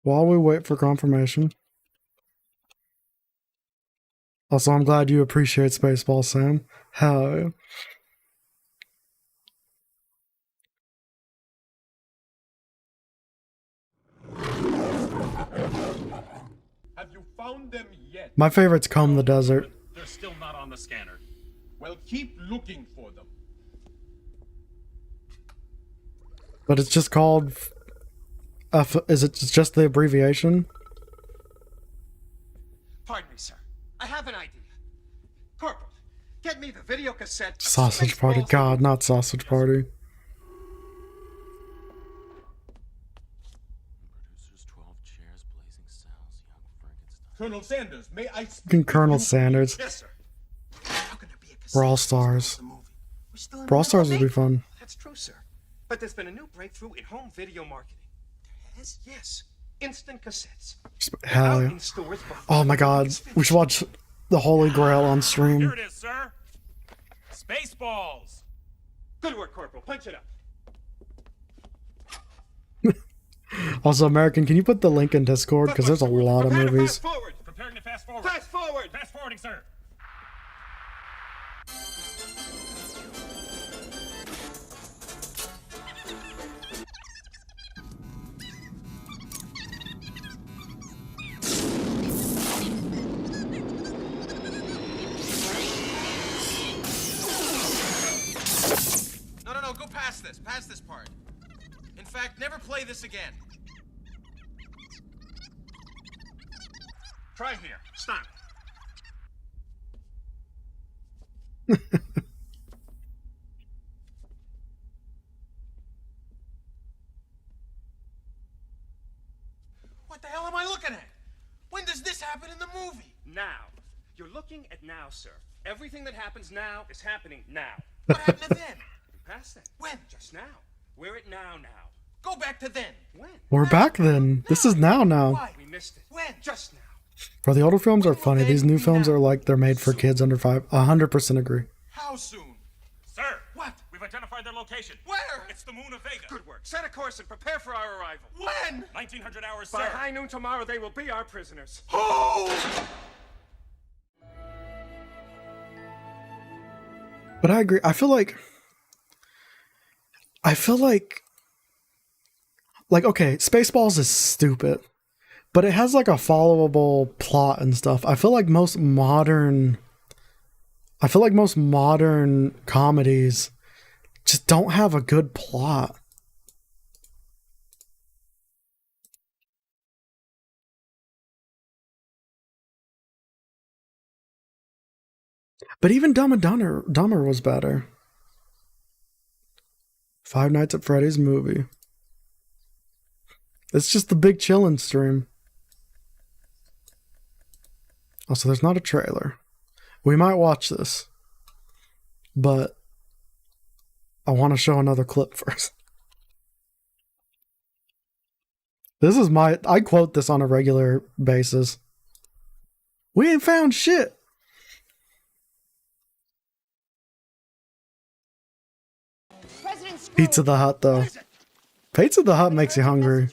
While we wait for confirmation. Also, I'm glad you appreciate Spaceballs, Sam. Hell yeah. Have you found them yet? My favorite's Comb the Desert. They're still not on the scanner. Well, keep looking for them. But it's just called... is it just the abbreviation? Pardon me, sir. I have an idea. Corporal, get me the video cassette. of Sausage Party. Spaceballs. God, not Sausage Party. Colonel Sanders, may I speak Fucking with Colonel you? Sanders. Yes, sir. How can there be a cassette Brawl of Stars. the movie? We're still in the Brawl middle Stars of would be making. fun. That's true, sir. But there's been a new breakthrough in home video marketing. There has? Yes. Instant cassettes. Hell Out yeah. in stores before Oh my the god. movie's We should watch the Holy Grail on stream. Here it is, sir. Spaceballs. Good work, Corporal. Punch it up. Also, American, can you put the link in Discord? Because there's a lot of movies. Fast forward. Preparing to fast forward. Fast forward. Fast forwarding, sir. No, go past this. Past this part. In fact, never play this again. Try here. Stop. What the hell am I looking at? When does this happen in the movie? Now. You're looking at now, sir. Everything that happens now is happening now. What happened to then? Past that. When? Just now. We're at now. Go back to then. When? We're back then. This is now. Why? We missed it. When? Just now. Bro, the older films are funny. These new films are like they're made for kids under 5. 100% agree. How soon? Sir! What? We've identified their location. Where? It's the moon of Vega. Good work. Set a course and prepare for our arrival. When? 1900 hours, sir. By high noon tomorrow, they will be our prisoners. But I agree. I feel like okay, Spaceballs is stupid, but it has like a followable plot and stuff. I feel like most modern comedies just don't have a good plot. But even Dumb and Dumber was better. Five Nights at Freddy's movie. It's just the big chillin' stream. Also, there's not a trailer. We might watch this, but I want to show another clip first. This is I quote this on a regular basis. We ain't found shit. Pizza the Hut, though. Pizza the Hut makes you hungry.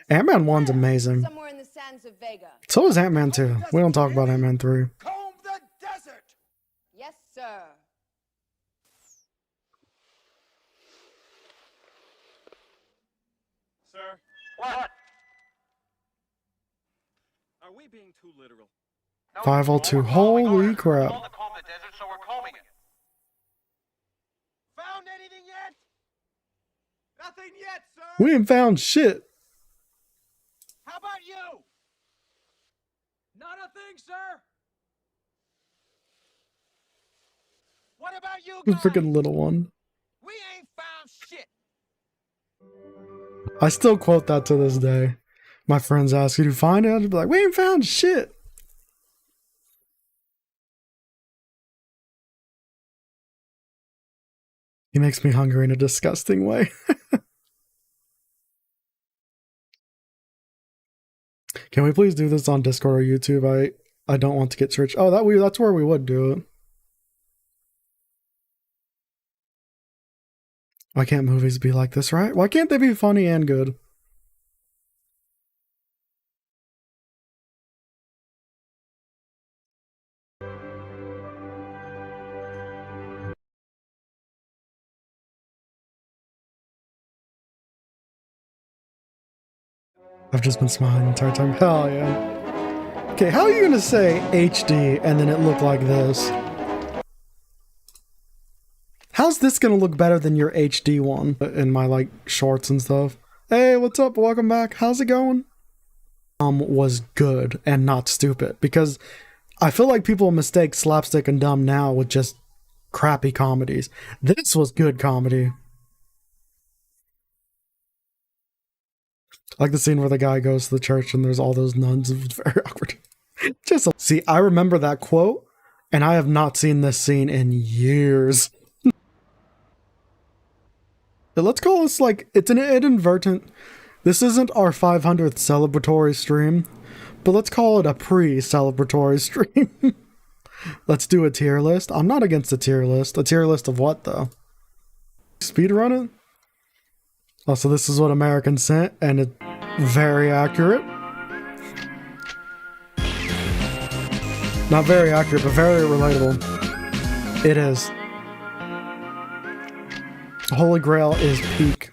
Ant-Man 1's amazing. So is Ant-Man 2. We don't talk about Ant-Man 3. Comb the desert! Yes, sir. Sir? What? Are we being too literal? 502. Holy crap. Comb the desert, so we're combing it. Found anything yet? Nothing yet, sir. We ain't found shit. How about you? Not a thing, sir. What about you The guys? freaking little one. We ain't found shit. I still quote that to this day. My friends ask, "Did you find it?" I'd be like, "We ain't found shit." He makes me hungry in a disgusting way. Can we please do this on Discord or YouTube? I don't want to get searched. Oh, that's where we would do it. Why can't movies be like this, right? Why can't they be funny and good? I've just been smiling the entire time. Hell yeah. Okay, how are you gonna say HD and then it look like this? How's this gonna look better than your HD one in my like shorts and stuff? Hey, what's up? Welcome back. How's it going? Was good and not stupid, because I feel like people mistake slapstick and dumb now with just crappy comedies. This was good comedy. Like the scene where the guy goes to the church and there's all those nuns. It's very awkward. See, I remember that quote, and I have not seen this scene in years. Let's call this like, it's an inadvertent. This isn't our 500th celebratory stream, but let's call it a pre-celebratory stream. Let's do a tier list. I'm not against a tier list. A tier list of what, though? Speedrun it? Oh, so this is what Americans sent, and it's very accurate. Not very accurate, but very relatable. It is. Holy Grail is peak.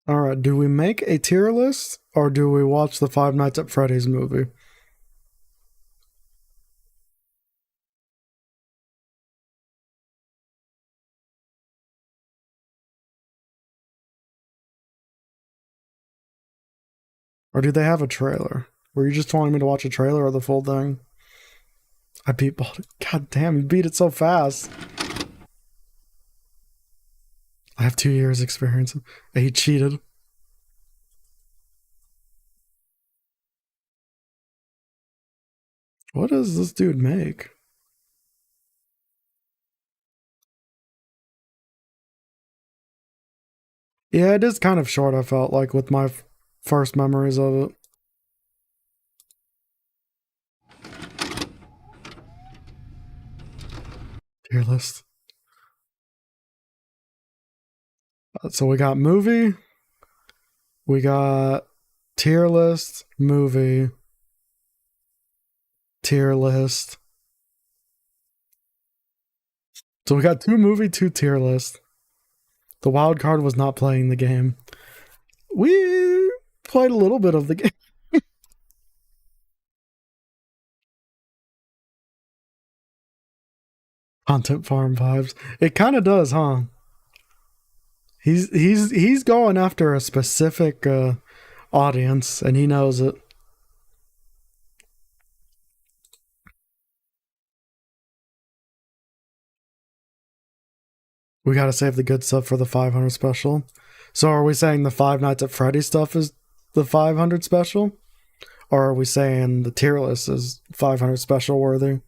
Alright, do we make a tier list, or do we watch the Five Nights at Freddy's movie? Or do they have a trailer? Were you just telling me to watch a trailer or the full thing? I beat Baldi. God damn, you beat it so fast. I have 2 years experience. He cheated. What does this dude make? Yeah, it is kind of short, I felt like, with my first memories of it. Tier list. So we got movie, we got tier list, movie, tier list. So we got 2 movie, 2 tier list. The Wildcard was not playing the game. We played a little bit of the game. Content farm vibes. It kind of does, huh? He's going after a specific audience, and he knows it. We gotta save the good stuff for the 500 special. So are we saying the Five Nights at Freddy's stuff is the 500 special? Or are we saying the tier list is 500 special worthy?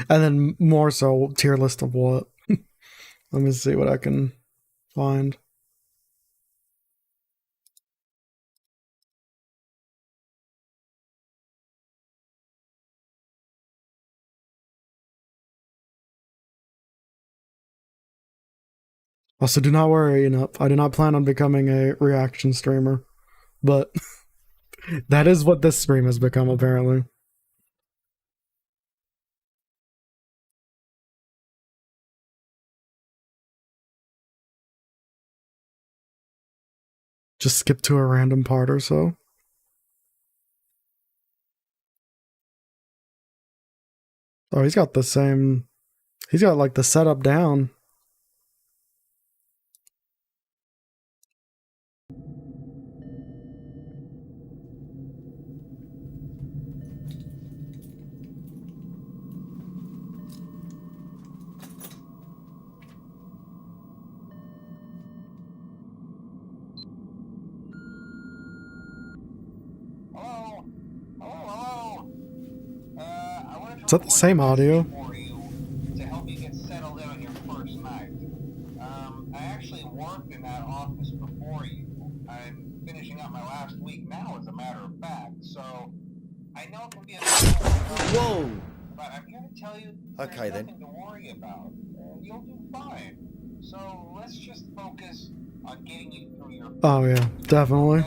And then more so, tier list of what? Let me see what I can find. Also, do not worry, I do not plan on becoming a reaction streamer. But that is what this stream has become, apparently. Just skip to a random part or so. Oh, he's got the same... He's got, like, the setup down. Is that the same audio? To help you get settled in on your first night. I actually worked in that office before you. I'm finishing up my last week now, as a matter of fact, so I know it can be a Whoa! But I'm here to tell you Okay, there's then. nothing to worry about. You'll do fine. So let's just focus on getting you through your... Oh yeah, definitely.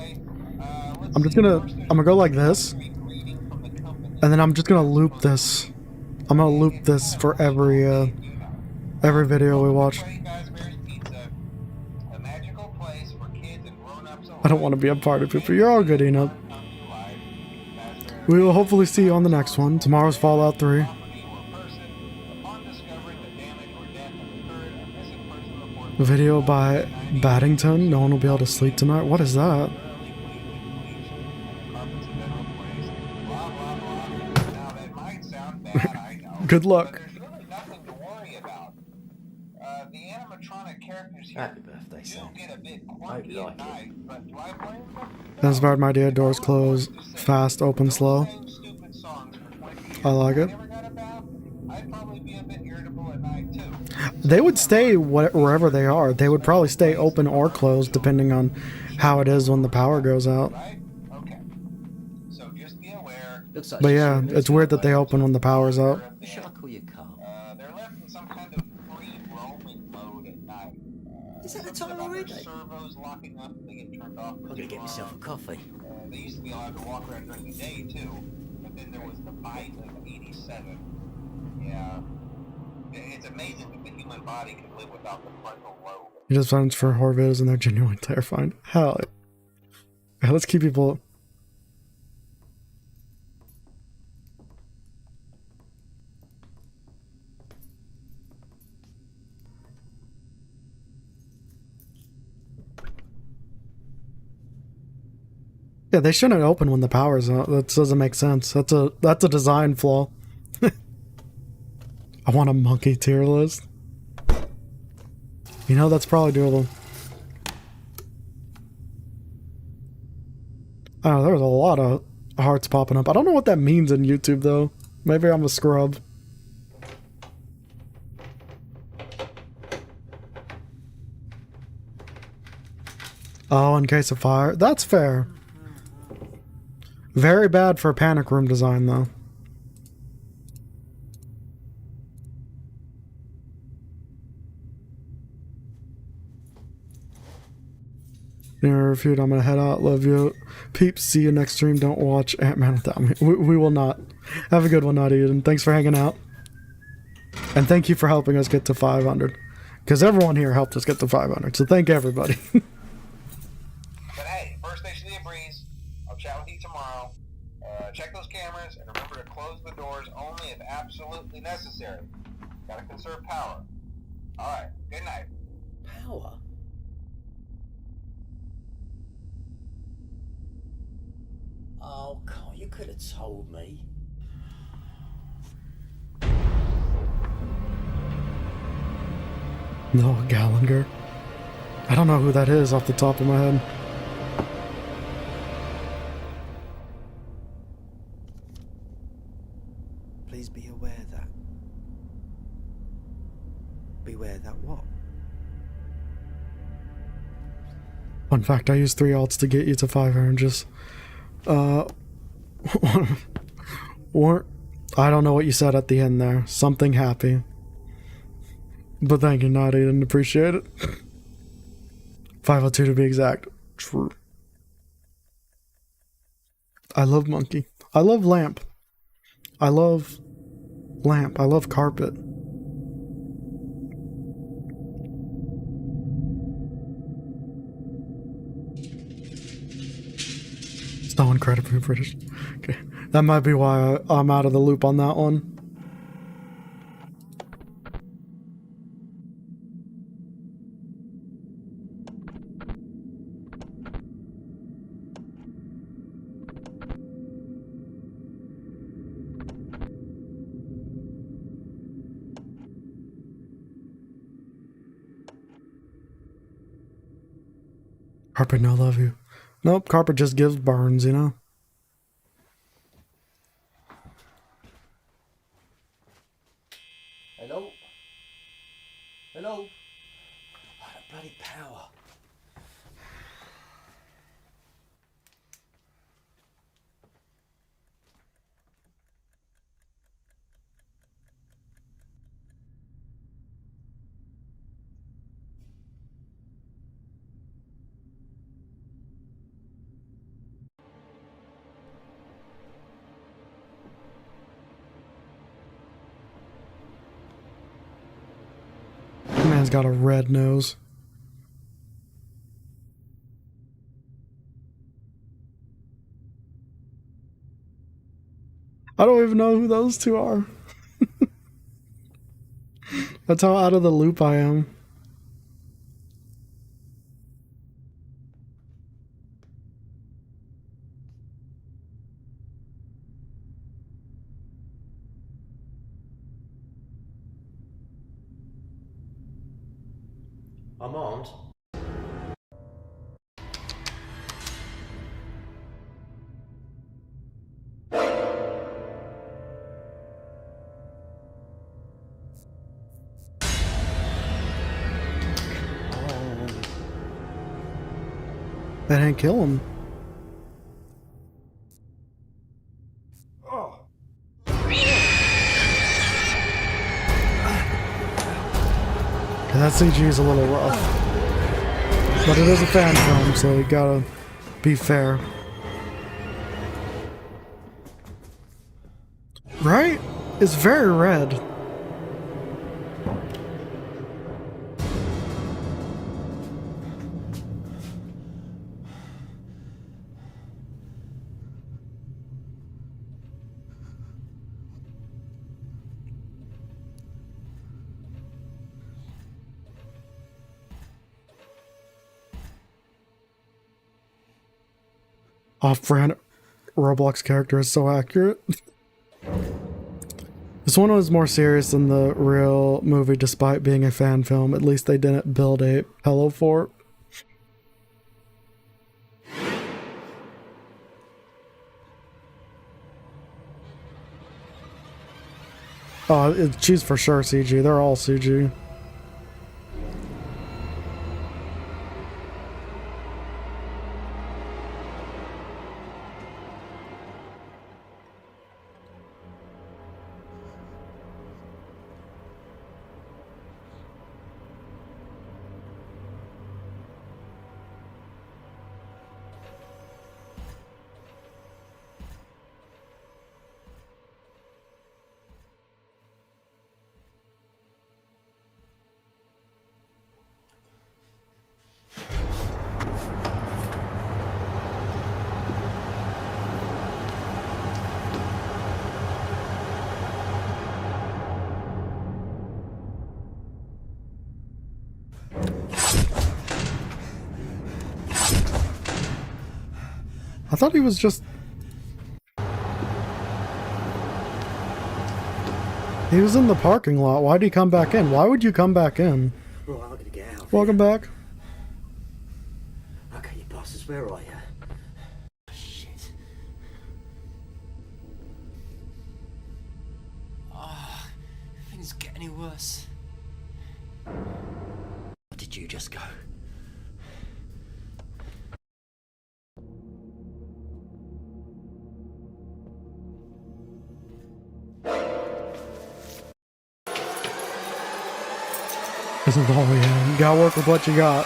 I'm gonna go like this. And then I'm just gonna loop this. I'm gonna loop this for every video we watch. I don't want to be a part of it, but you're all good, Enoch. We will hopefully see you on the next one. Tomorrow's Fallout 3. A video by Baddington. No one will be able to sleep tonight. What is that? Good luck. Happy birthday, Sam. I hope you like it. Inspired my idea. Doors close. Fast, open, slow. I like it. They would stay wherever they are. They would probably stay open or closed depending on how it is when the power goes out. But yeah, it's weird that they open when the power's out. Shall I call you Carl? They're left in some kind of free roaming mode at night. Is that the time already? Servos locking up and they get turned off. I'm gonna get myself a coffee. They used to be allowed to walk around during the day too, but then there was the bite of '87. Yeah, it's amazing that the human body can live without the frontal lobe. You just find for horror videos and they're genuinely terrifying. Hell, yeah, let's keep people. Yeah, they shouldn't open when the power's out. That doesn't make sense. That's a design flaw. I want a monkey tier list. You know, that's probably doable. Oh, there's a lot of hearts popping up. I don't know what that means in YouTube though. Maybe I'm a scrub. Oh, in case of fire. That's fair. Very bad for panic room design, though. Refute, I'm gonna head out. Love you. Peeps, see you next stream. Don't watch Ant-Man without me. We will not. Have a good one, Naughty Eden. Thanks for hanging out. And thank you for helping us get to 500. Because everyone here helped us get to 500. So thank everybody. But hey, first station of the breeze. I'll chat with you tomorrow. Check those cameras and remember to close the doors only if absolutely necessary. Gotta conserve power. Alright, good night. Power? Oh, God, you could have told me. No, Gallagher. I don't know who that is off the top of my head. Please be aware that. Beware that what? Fun fact, I used 3 alts to get you to 500. Just, I don't know what you said at the end there. Something happy. But thank you, Naughty, I didn't appreciate it. 502 to be exact. True. I love Monkey. I love Lamp. I love Lamp. I love Carpet. Stolen credit for British. Okay. That might be why I'm out of the loop on that one. Carpet no love you. Nope, Carpet just gives burns, you know? Hello? Hello? Oh, that bloody power. Man's got a red nose. I don't even know who those two are. That's how out of the loop I am. I'm armed. That didn't kill him. That CG is a little rough. But it is a fan film, so you gotta be fair. Right? It's very red. Off-brand Roblox character is so accurate. This one was more serious than the real movie despite being a fan film. At least they didn't build a pillow fort. She's for sure CG. They're all CG. I thought he was just... He was in the parking lot. Why'd he come back in? Why would you come back in? Right, I'm gonna get out. Welcome back. Okay, you bastards, where are you? Shit. Ah, things get any worse. Where did you just go? Oh yeah, you gotta work with what you got.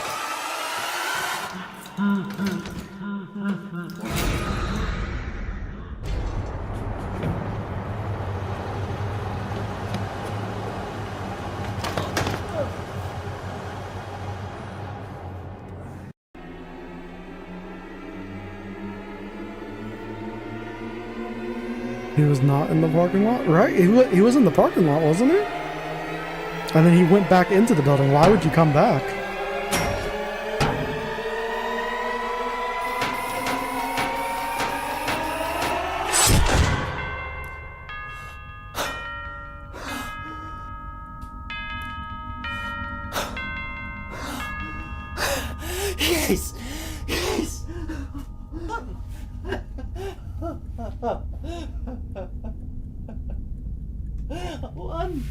He was not in the parking lot, right? He was in the parking lot, wasn't he? And then he went back into the building. Why would you come back? Yes! Yes!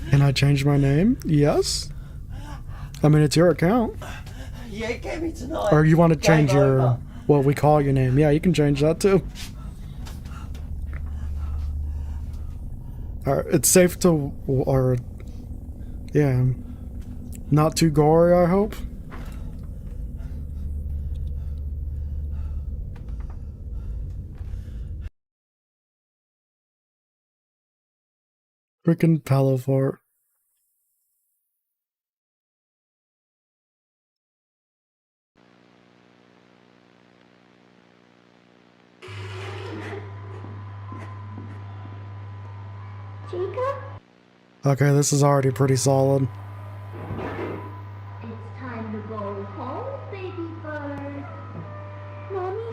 Can I change my name? Yes. I mean, it's your account. Yeah, get me tonight. Or you want to change Game your... over. what we call your name. Yeah, you can change that too. Alright, it's safe to... or... yeah. Not too gory, I hope. Freaking pillow fort. Chica? Okay, this is already pretty solid. It's time to go home, baby bird. Mommy?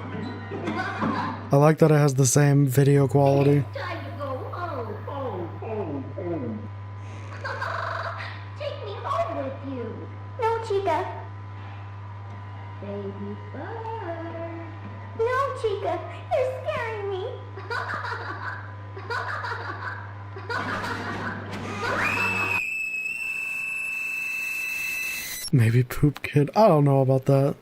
I like that it has the same video quality. Time to go home. Home. Take me home with you. No, Chica. Baby bird. No, Chica. You're scaring me. Maybe Poop Kid. I don't know about that.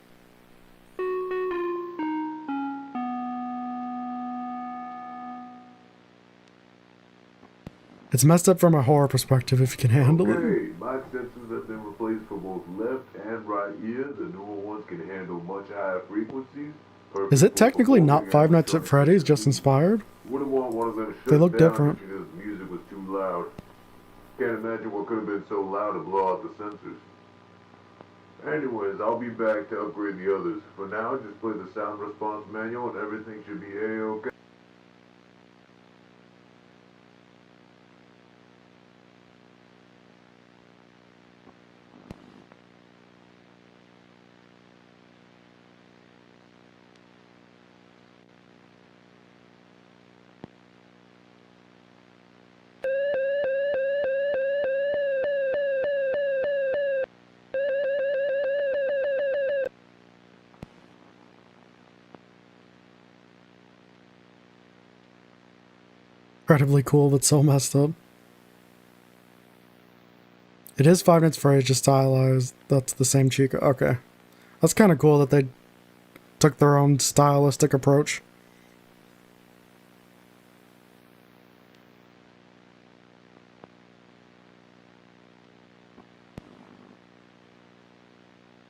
It's messed up from a horror perspective if you can handle it. Okay, my sensors have been replaced for both left and right ear. The newer ones can handle much higher frequencies. Is it technically not Five Nights at Freddy's, just inspired? Wouldn't want one of them shut They look down different. because the music was too loud. Can't imagine what could have been so loud to blow out the sensors. Anyways, I'll be back to upgrade the others. For now, just play the sound response manual and everything should be A-OK. Incredibly cool, but so messed up. It is Five Nights at Freddy's, just stylized. That's the same Chica. Okay. That's kind of cool that they took their own stylistic approach.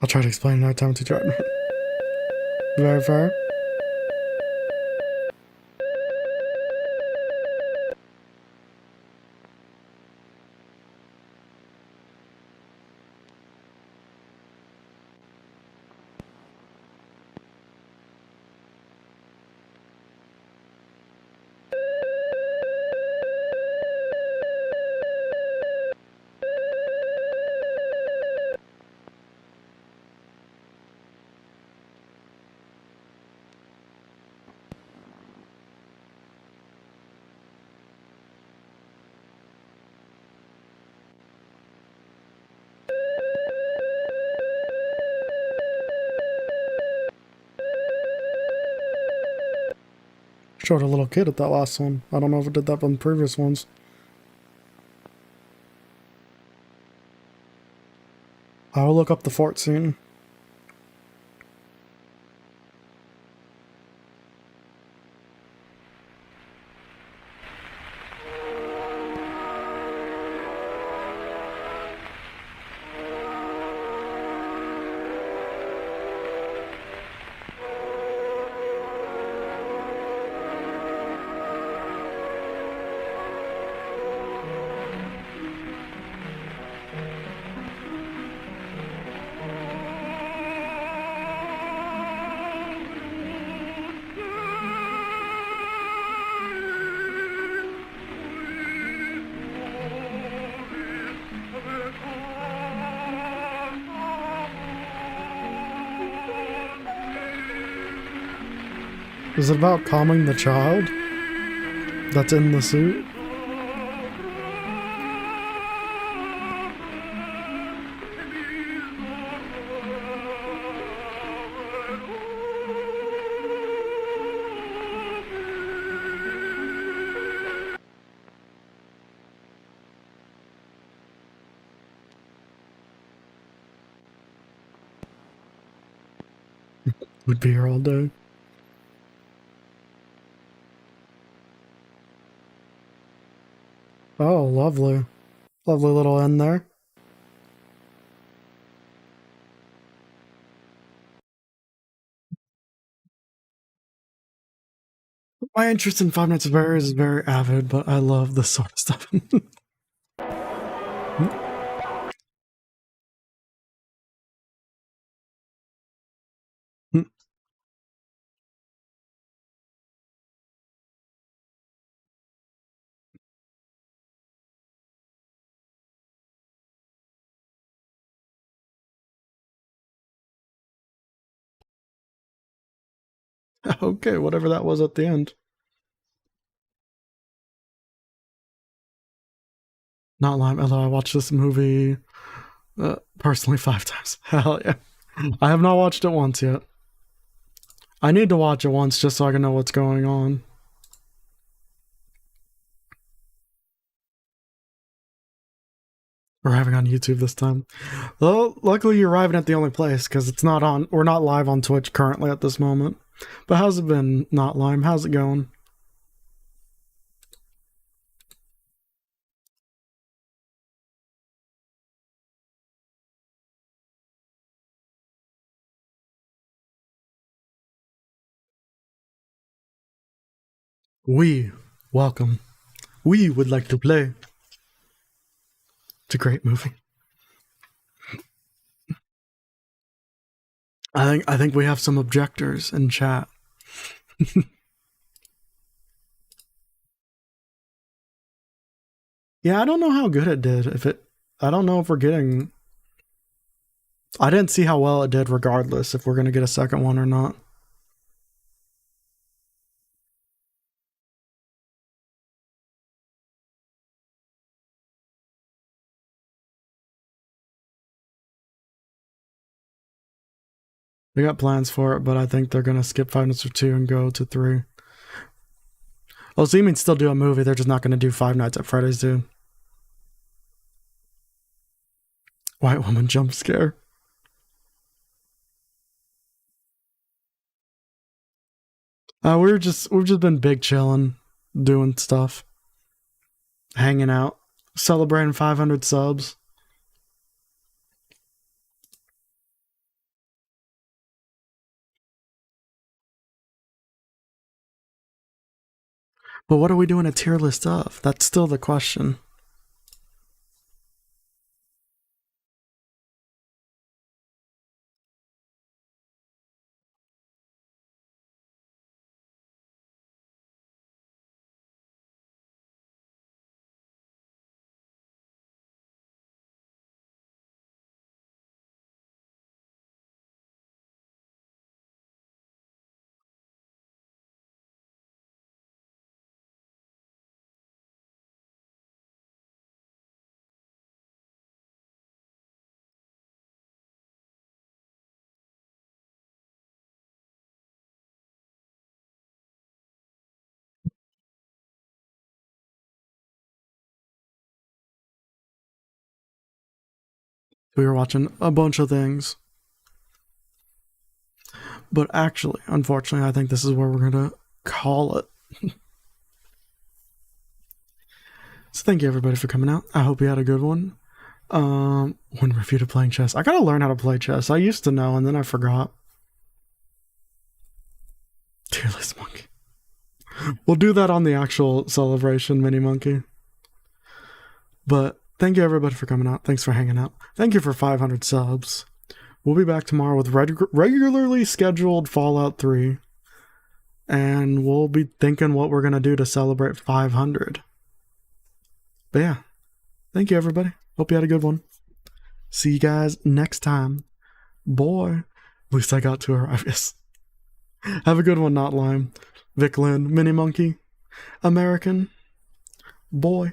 I'll try to explain nighttime to Jordan. Very fair. Showed a little kid at that last one. I don't know if it did that on previous ones. I will look up the fort scene. Is it about calming the child that's in the suit? Would be here all day. Oh, lovely. Lovely little end there. My interest in Five Nights at Freddy's is very avid, but I love this sort of stuff. Okay, whatever that was at the end. Not lying, although I watched this movie personally 5 times. Hell yeah. I have not watched it once yet. I need to watch it once just so I can know what's going on. Arriving on YouTube this time. Well, luckily you're arriving at the only place, because it's not on. We're not live on Twitch currently at this moment. But how's it been, Not Lime? How's it going? Welcome. We would like to play. It's a great movie. I think we have some objectors in chat. Yeah, I don't know how good it did. I don't know if we're getting. I didn't see how well it did regardless if we're gonna get a second one or not. They got plans for it, but I think they're gonna skip 5 Nights or 2 and go to 3. Oh, so you mean still do a movie? They're just not gonna do 5 Nights at Freddy's, dude. White woman jump scare. We've just been big chilling, doing stuff, hanging out, celebrating 500 subs. But what are we doing a tier list of? That's still the question. We were watching a bunch of things. But actually, unfortunately, I think this is where we're going to call it. So thank you everybody for coming out. I hope you had a good one. When Refuted playing chess. I gotta learn how to play chess. I used to know and then I forgot. Tearless monkey. We'll do that on the actual celebration, Mini Monkey. But thank you everybody for coming out. Thanks for hanging out. Thank you for 500 subs. We'll be back tomorrow with regularly scheduled Fallout 3. And we'll be thinking what we're going to do to celebrate 500. But yeah, thank you everybody. Hope you had a good one. See you guys next time. Boy, at least I got to arrive. Yes. Have a good one, Not Lime. Vic Lynn, Mini Monkey, American. Boy.